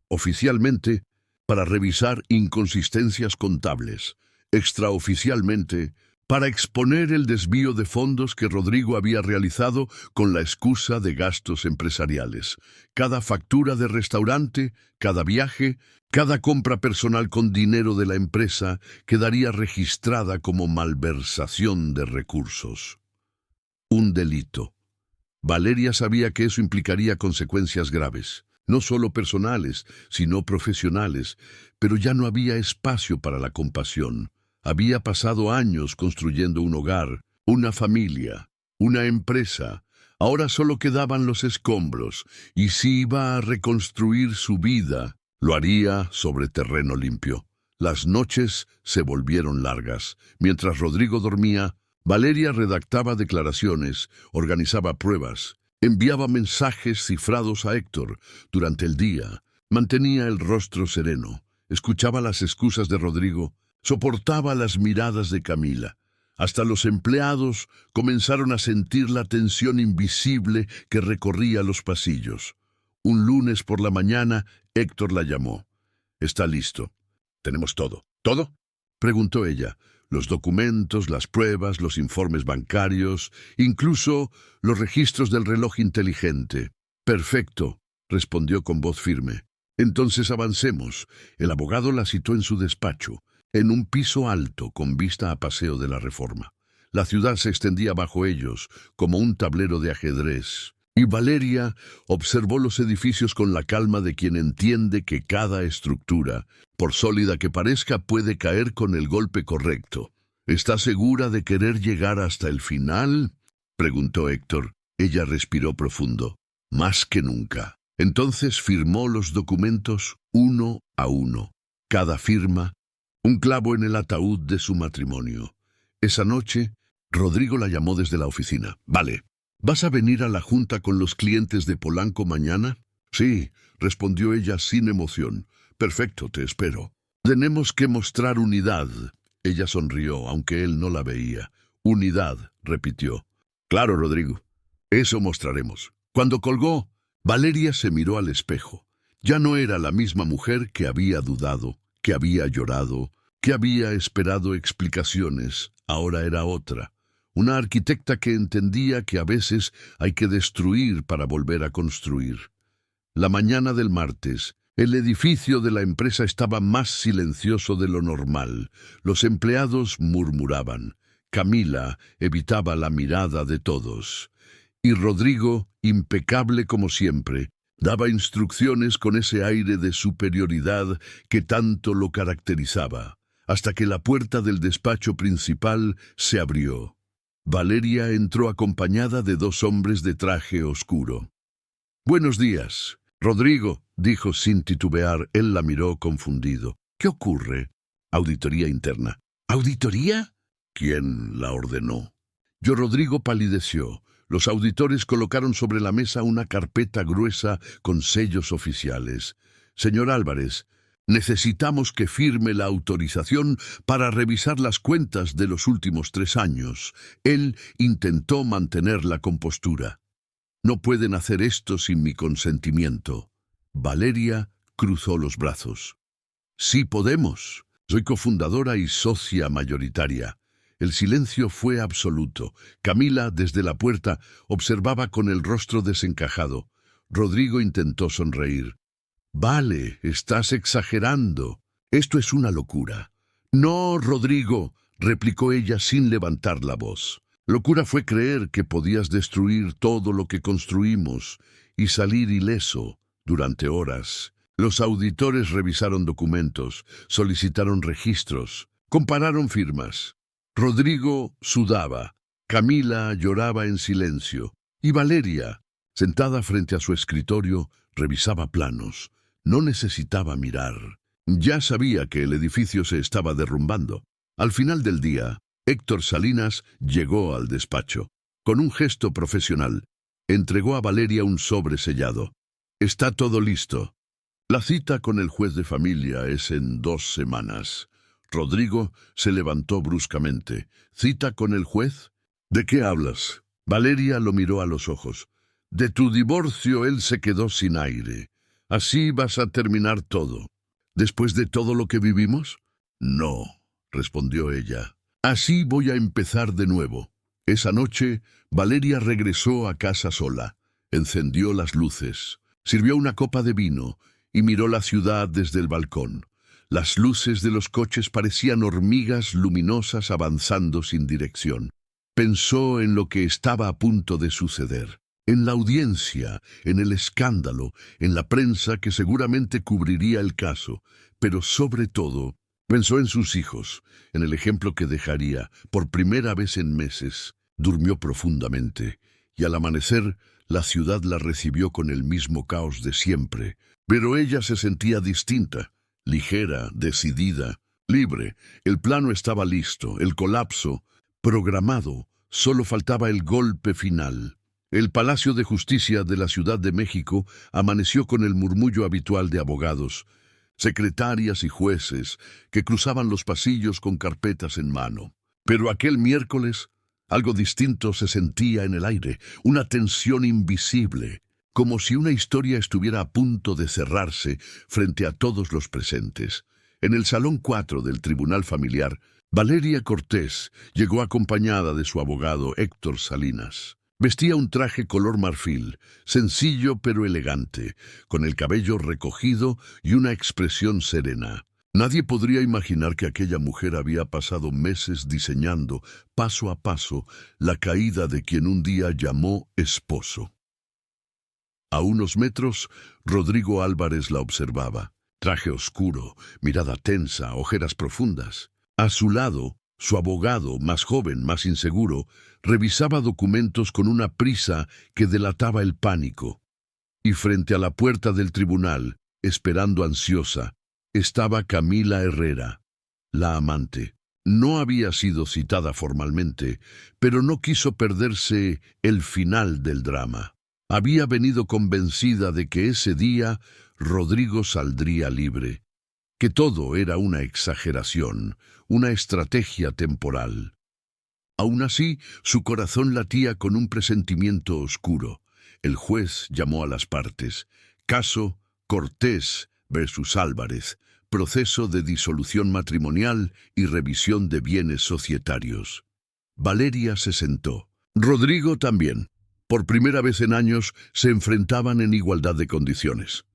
Oficialmente, para revisar inconsistencias contables. Extraoficialmente, para exponer el desvío de fondos que Rodrigo había realizado con la excusa de gastos empresariales. Cada factura de restaurante, cada viaje, cada compra personal con dinero de la empresa quedaría registrada como malversación de recursos. Un delito. Valeria sabía que eso implicaría consecuencias graves, no solo personales, sino profesionales, pero ya no había espacio para la compasión. Había pasado años construyendo un hogar, una familia, una empresa. Ahora solo quedaban los escombros, y si iba a reconstruir su vida, lo haría sobre terreno limpio. Las noches se volvieron largas. Mientras Rodrigo dormía, Valeria redactaba declaraciones, organizaba pruebas, enviaba mensajes cifrados a Héctor. Durante el día, mantenía el rostro sereno, escuchaba las excusas de Rodrigo, soportaba las miradas de Camila. Hasta los empleados comenzaron a sentir la tensión invisible que recorría los pasillos. Un lunes por la mañana, Héctor la llamó. «Está listo. Tenemos todo». «¿Todo?», preguntó ella. Los documentos, las pruebas, los informes bancarios, incluso los registros del reloj inteligente. «Perfecto», respondió con voz firme. «Entonces avancemos». El abogado la citó en su despacho, en un piso alto con vista a Paseo de la Reforma. La ciudad se extendía bajo ellos como un tablero de ajedrez, y Valeria observó los edificios con la calma de quien entiende que cada estructura, por sólida que parezca, puede caer con el golpe correcto. «¿Está segura de querer llegar hasta el final?», preguntó Héctor. Ella respiró profundo. «Más que nunca». Entonces firmó los documentos uno a uno. Cada firma, un clavo en el ataúd de su matrimonio. Esa noche, Rodrigo la llamó desde la oficina. «Vale, ¿vas a venir a la junta con los clientes de Polanco mañana?» «Sí», respondió ella sin emoción. «Perfecto, te espero». «Tenemos que mostrar unidad». Ella sonrió, aunque él no la veía. «Unidad», repitió. «Claro, Rodrigo. Eso mostraremos». Cuando colgó, Valeria se miró al espejo. Ya no era la misma mujer que había dudado, que había llorado, que había esperado explicaciones. Ahora era otra. Una arquitecta que entendía que a veces hay que destruir para volver a construir. La mañana del martes, el edificio de la empresa estaba más silencioso de lo normal. Los empleados murmuraban. Camila evitaba la mirada de todos. Y Rodrigo, impecable como siempre, daba instrucciones con ese aire de superioridad que tanto lo caracterizaba, hasta que la puerta del despacho principal se abrió. Valeria entró acompañada de dos hombres de traje oscuro. «Buenos días, Rodrigo», dijo sin titubear. Él la miró confundido. «¿Qué ocurre?» «Auditoría interna». «¿Auditoría?» «¿Quién la ordenó?» Rodrigo palideció. Los auditores colocaron sobre la mesa una carpeta gruesa con sellos oficiales. «Señor Álvarez, necesitamos que firme la autorización para revisar las cuentas de los últimos 3 años». Él intentó mantener la compostura. «No pueden hacer esto sin mi consentimiento». Valeria cruzó los brazos. «Sí podemos. Soy cofundadora y socia mayoritaria». El silencio fue absoluto. Camila, desde la puerta, observaba con el rostro desencajado. Rodrigo intentó sonreír. «Vale, estás exagerando. Esto es una locura». «No, Rodrigo», replicó ella sin levantar la voz. «Locura fue creer que podías destruir todo lo que construimos y salir ileso durante horas». Los auditores revisaron documentos, solicitaron registros, compararon firmas. Rodrigo sudaba, Camila lloraba en silencio, y Valeria, sentada frente a su escritorio, revisaba planos. No necesitaba mirar. Ya sabía que el edificio se estaba derrumbando. Al final del día, Héctor Salinas llegó al despacho. Con un gesto profesional, entregó a Valeria un sobre sellado. «Está todo listo. La cita con el juez de familia es en 2 semanas». Rodrigo se levantó bruscamente. «¿Cita con el juez? ¿De qué hablas?» Valeria lo miró a los ojos. «De tu divorcio». Él se quedó sin aire. «Así vas a terminar todo». ¿Después de todo lo que vivimos? No, respondió ella. Así voy a empezar de nuevo. Esa noche, Valeria regresó a casa sola. Encendió las luces, sirvió una copa de vino y miró la ciudad desde el balcón. Las luces de los coches parecían hormigas luminosas avanzando sin dirección. Pensó en lo que estaba a punto de suceder, en la audiencia, en el escándalo, en la prensa que seguramente cubriría el caso, pero sobre todo pensó en sus hijos, en el ejemplo que dejaría por primera vez en meses. Durmió profundamente y al amanecer la ciudad la recibió con el mismo caos de siempre, pero ella se sentía distinta. Ligera, decidida, libre. El plano estaba listo, el colapso programado, solo faltaba el golpe final. El Palacio de Justicia de la Ciudad de México amaneció con el murmullo habitual de abogados, secretarias y jueces que cruzaban los pasillos con carpetas en mano. Pero aquel miércoles, algo distinto se sentía en el aire, una tensión invisible, como si una historia estuviera a punto de cerrarse frente a todos los presentes. En el Salón 4 del Tribunal Familiar, Valeria Cortés llegó acompañada de su abogado Héctor Salinas. Vestía un traje color marfil, sencillo pero elegante, con el cabello recogido y una expresión serena. Nadie podría imaginar que aquella mujer había pasado meses diseñando, paso a paso, la caída de quien un día llamó esposo. A unos metros, Rodrigo Álvarez la observaba. Traje oscuro, mirada tensa, ojeras profundas. A su lado, su abogado, más joven, más inseguro, revisaba documentos con una prisa que delataba el pánico. Y frente a la puerta del tribunal, esperando ansiosa, estaba Camila Herrera, la amante. No había sido citada formalmente, pero no quiso perderse el final del drama. Había venido convencida de que ese día Rodrigo saldría libre, que todo era una exageración, una estrategia temporal. Aún así, su corazón latía con un presentimiento oscuro. El juez llamó a las partes. Caso Cortés versus Álvarez, proceso de disolución matrimonial y revisión de bienes societarios. Valeria se sentó. Rodrigo también. Por primera vez en años se enfrentaban en igualdad de condiciones.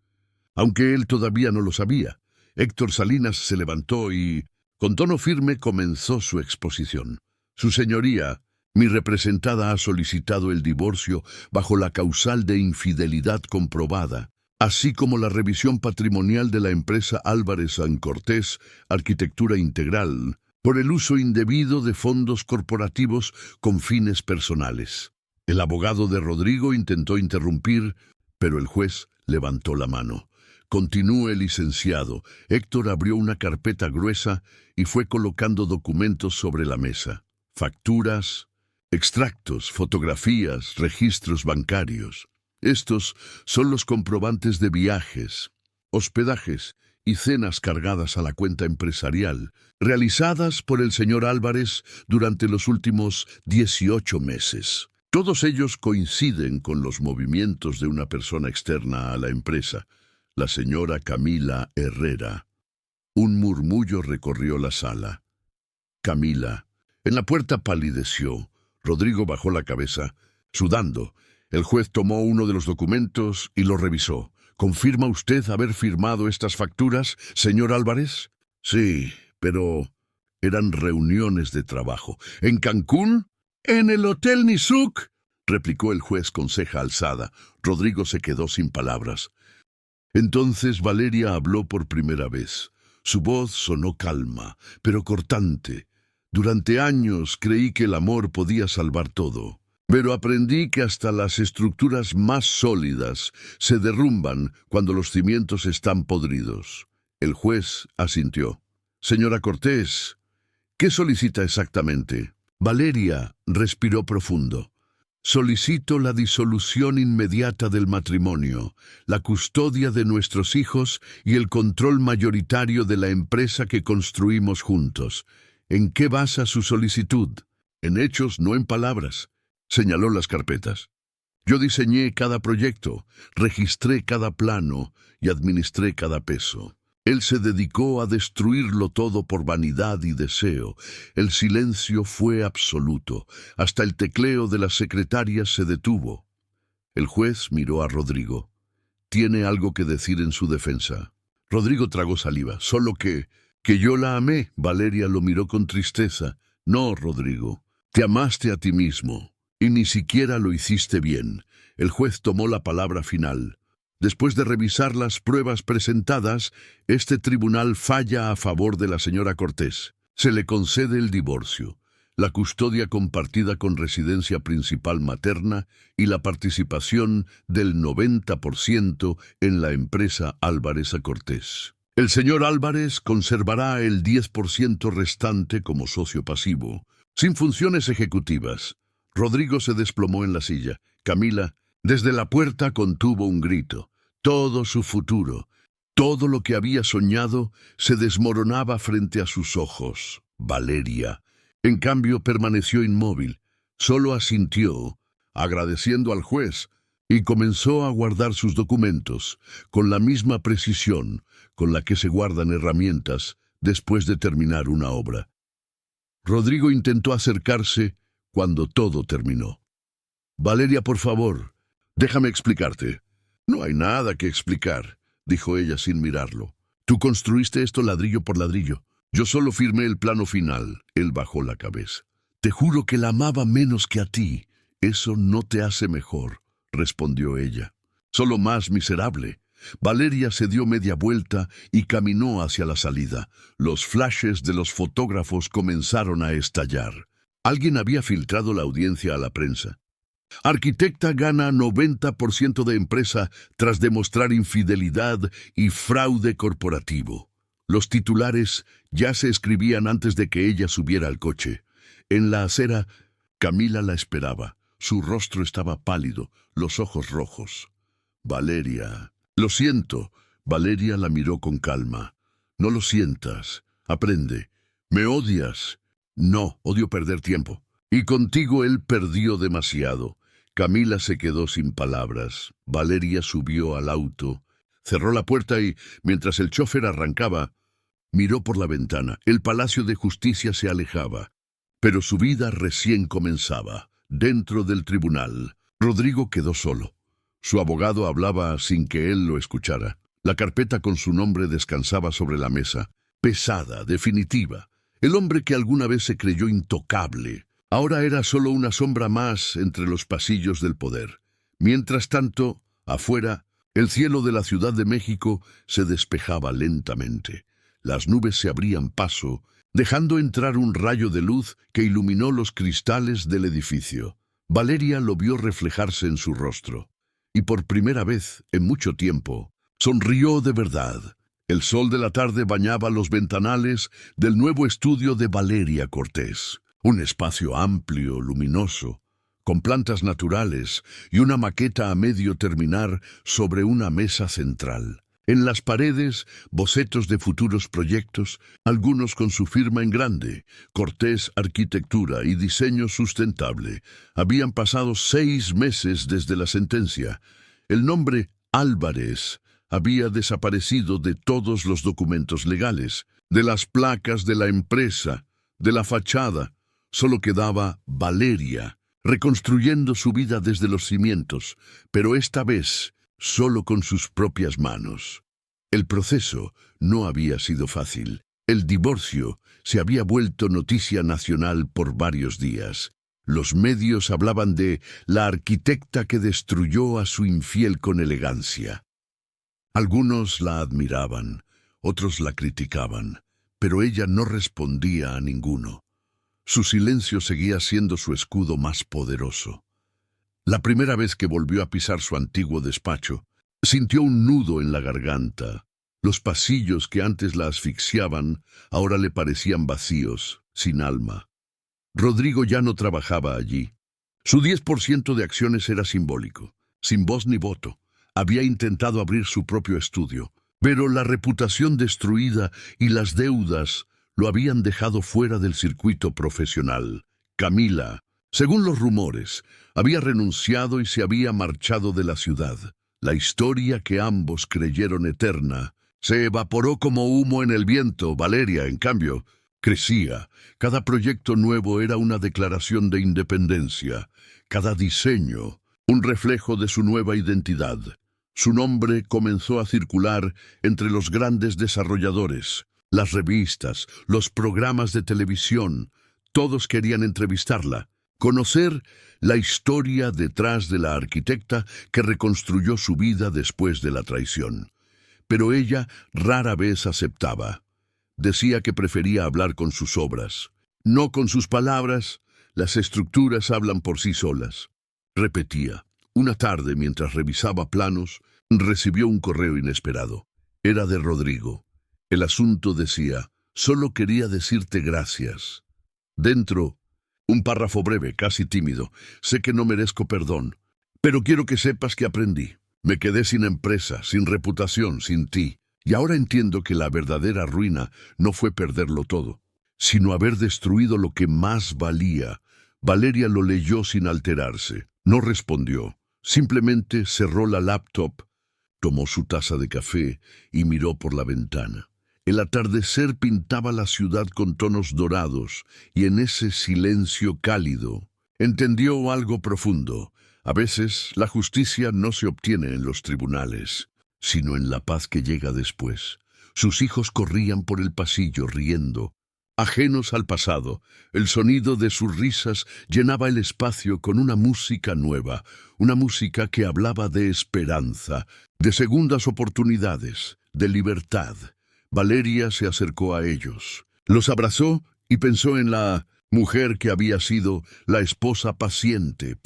Aunque él todavía no lo sabía, Héctor Salinas se levantó y, con tono firme, comenzó su exposición. Su señoría, mi representada ha solicitado el divorcio bajo la causal de infidelidad comprobada, así como la revisión patrimonial de la empresa Álvarez San Cortés, Arquitectura Integral, por el uso indebido de fondos corporativos con fines personales. El abogado de Rodrigo intentó interrumpir, pero el juez levantó la mano. Continúe, licenciado. Héctor abrió una carpeta gruesa y fue colocando documentos sobre la mesa. Facturas, extractos, fotografías, registros bancarios. Estos son los comprobantes de viajes, hospedajes y cenas cargadas a la cuenta empresarial, realizadas por el señor Álvarez durante los últimos 18 meses. Todos ellos coinciden con los movimientos de una persona externa a la empresa, la señora Camila Herrera. Un murmullo recorrió la sala. Camila. En la puerta palideció. Rodrigo bajó la cabeza, sudando. El juez tomó uno de los documentos y lo revisó. ¿Confirma usted haber firmado estas facturas, señor Álvarez? Sí, pero eran reuniones de trabajo. ¿En Cancún? «¿En el Hotel Nizuc?», replicó el juez con ceja alzada. Rodrigo se quedó sin palabras. Entonces Valeria habló por primera vez. Su voz sonó calma, pero cortante. Durante años creí que el amor podía salvar todo, pero aprendí que hasta las estructuras más sólidas se derrumban cuando los cimientos están podridos. El juez asintió. «Señora Cortés, ¿qué solicita exactamente?» Valeria respiró profundo. «Solicito la disolución inmediata del matrimonio, la custodia de nuestros hijos y el control mayoritario de la empresa que construimos juntos. ¿En qué basa su solicitud?» «En hechos, no en palabras», señaló las carpetas. «Yo diseñé cada proyecto, registré cada plano y administré cada peso. Él se dedicó a destruirlo todo por vanidad y deseo. El silencio fue absoluto. Hasta el tecleo de las secretarias se detuvo. El juez miró a Rodrigo. «Tiene algo que decir en su defensa». Rodrigo tragó saliva. «Solo que yo la amé». Valeria lo miró con tristeza. «No, Rodrigo. Te amaste a ti mismo. Y ni siquiera lo hiciste bien». El juez tomó la palabra final. Después de revisar las pruebas presentadas, este tribunal falla a favor de la señora Cortés. Se le concede el divorcio, la custodia compartida con residencia principal materna y la participación del 90% en la empresa Álvarez a Cortés. El señor Álvarez conservará el 10% restante como socio pasivo, sin funciones ejecutivas. Rodrigo se desplomó en la silla. Camila, desde la puerta, contuvo un grito. Todo su futuro, todo lo que había soñado, se desmoronaba frente a sus ojos. Valeria, en cambio, permaneció inmóvil. Solo asintió, agradeciendo al juez, y comenzó a guardar sus documentos, con la misma precisión con la que se guardan herramientas después de terminar una obra. Rodrigo intentó acercarse cuando todo terminó. «Valeria, por favor, déjame explicarte». «No hay nada que explicar», dijo ella sin mirarlo. «Tú construiste esto ladrillo por ladrillo. Yo solo firmé el plano final». Él bajó la cabeza. «Te juro que la amaba menos que a ti». «Eso no te hace mejor», respondió ella. «Solo más miserable». Valeria se dio media vuelta y caminó hacia la salida. Los flashes de los fotógrafos comenzaron a estallar. Alguien había filtrado la audiencia a la prensa. «Arquitecta gana 90% de empresa tras demostrar infidelidad y fraude corporativo». Los titulares ya se escribían antes de que ella subiera al coche. En la acera, Camila la esperaba. Su rostro estaba pálido, los ojos rojos. «Valeria». «Lo siento». Valeria la miró con calma. «No lo sientas. Aprende. ¿Me odias?» «No, odio perder tiempo». «Y contigo él perdió demasiado». Camila se quedó sin palabras. Valeria subió al auto, cerró la puerta y, mientras el chofer arrancaba, miró por la ventana. El Palacio de Justicia se alejaba, pero su vida recién comenzaba. Dentro del tribunal, Rodrigo quedó solo. Su abogado hablaba sin que él lo escuchara. La carpeta con su nombre descansaba sobre la mesa, pesada, definitiva. El hombre que alguna vez se creyó intocable, ahora era solo una sombra más entre los pasillos del poder. Mientras tanto, afuera, el cielo de la Ciudad de México se despejaba lentamente. Las nubes se abrían paso, dejando entrar un rayo de luz que iluminó los cristales del edificio. Valeria lo vio reflejarse en su rostro, y por primera vez en mucho tiempo, sonrió de verdad. El sol de la tarde bañaba los ventanales del nuevo estudio de Valeria Cortés. Un espacio amplio, luminoso, con plantas naturales y una maqueta a medio terminar sobre una mesa central. En las paredes, bocetos de futuros proyectos, algunos con su firma en grande: Cortés Arquitectura y Diseño Sustentable. Habían pasado 6 meses desde la sentencia. El nombre Álvarez había desaparecido de todos los documentos legales, de las placas de la empresa, de la fachada. Solo quedaba Valeria, reconstruyendo su vida desde los cimientos, pero esta vez solo con sus propias manos. El proceso no había sido fácil. El divorcio se había vuelto noticia nacional por varios días. Los medios hablaban de la arquitecta que destruyó a su infiel con elegancia. Algunos la admiraban, otros la criticaban, pero ella no respondía a ninguno. Su silencio seguía siendo su escudo más poderoso. La primera vez que volvió a pisar su antiguo despacho, sintió un nudo en la garganta. Los pasillos que antes la asfixiaban ahora le parecían vacíos, sin alma. Rodrigo ya no trabajaba allí. Su 10% de acciones era simbólico, sin voz ni voto. Había intentado abrir su propio estudio, pero la reputación destruida y las deudas lo habían dejado fuera del circuito profesional. Camila, según los rumores, había renunciado y se había marchado de la ciudad. La historia que ambos creyeron eterna Se evaporó como humo en el viento. Valeria, en cambio, crecía. Cada proyecto nuevo era una declaración de independencia. Cada diseño, un reflejo de su nueva identidad. Su nombre comenzó a circular entre los grandes desarrolladores. Las revistas, los programas de televisión, todos querían entrevistarla, conocer la historia detrás de la arquitecta que reconstruyó su vida después de la traición. Pero ella rara vez aceptaba. Decía que prefería hablar con sus obras, no con sus palabras. Las estructuras hablan por sí solas. Repetía. Una tarde, mientras revisaba planos, recibió un correo inesperado. Era de Rodrigo. El asunto decía: solo quería decirte gracias. Dentro, un párrafo breve, casi tímido. Sé que no merezco perdón, pero quiero que sepas que aprendí. Me quedé sin empresa, sin reputación, sin ti. Y ahora entiendo que la verdadera ruina no fue perderlo todo, sino haber destruido lo que más valía. Valeria lo leyó sin alterarse. No respondió. Simplemente cerró la laptop, tomó su taza de café y miró por la ventana. El atardecer pintaba la ciudad con tonos dorados, y en ese silencio cálido entendió algo profundo. A veces la justicia no se obtiene en los tribunales, sino en la paz que llega después. Sus hijos corrían por el pasillo riendo, ajenos al pasado. El sonido de sus risas llenaba el espacio con una música nueva, una música que hablaba de esperanza, de segundas oportunidades, de libertad. Valeria se acercó a ellos, los abrazó y pensó en la mujer que había sido la esposa paciente,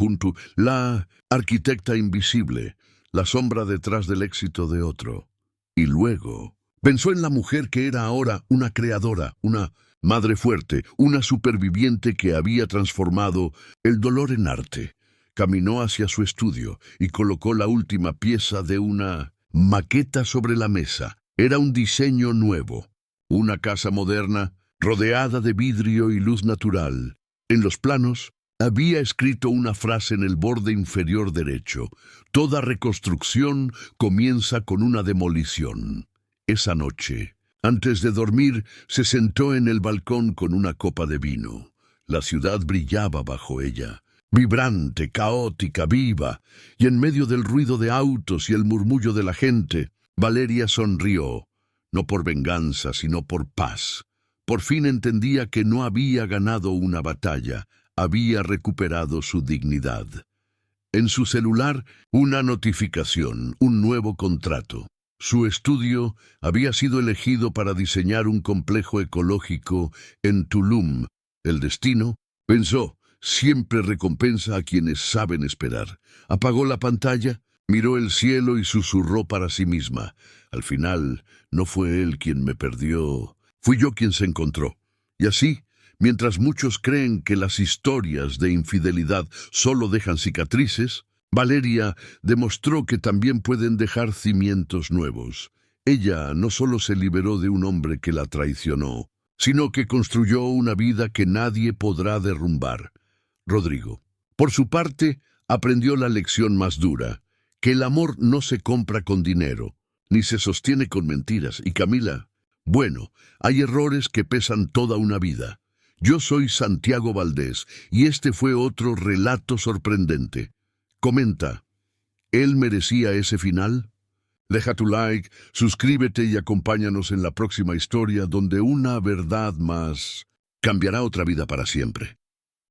la arquitecta invisible, la sombra detrás del éxito de otro. Y luego pensó en la mujer que era ahora una creadora, una madre fuerte, una superviviente que había transformado el dolor en arte. Caminó hacia su estudio y colocó la última pieza de una maqueta sobre la mesa. Era un diseño nuevo, una casa moderna, rodeada de vidrio y luz natural. En los planos había escrito una frase en el borde inferior derecho: toda reconstrucción comienza con una demolición. Esa noche, antes de dormir, se sentó en el balcón con una copa de vino. La ciudad brillaba bajo ella, vibrante, caótica, viva, y en medio del ruido de autos y el murmullo de la gente, Valeria sonrió, no por venganza, sino por paz. Por fin entendía que no había ganado una batalla, había recuperado su dignidad. En su celular, una notificación, un nuevo contrato. Su estudio había sido elegido para diseñar un complejo ecológico en Tulum. El destino, pensó, siempre recompensa a quienes saben esperar. Apagó la pantalla, miró el cielo y susurró para sí misma: al final, no fue él quien me perdió, fui yo quien se encontró. Y así, mientras muchos creen que las historias de infidelidad solo dejan cicatrices, Valeria demostró que también pueden dejar cimientos nuevos. Ella no solo se liberó de un hombre que la traicionó, sino que construyó una vida que nadie podrá derrumbar. Rodrigo, por su parte, aprendió la lección más dura: que el amor no se compra con dinero, ni se sostiene con mentiras. Y Camila, bueno, hay errores que pesan toda una vida. Yo soy Santiago Valdés, y este fue otro relato sorprendente. Comenta, ¿él merecía ese final? Deja tu like, suscríbete y acompáñanos en la próxima historia, donde una verdad más cambiará otra vida para siempre.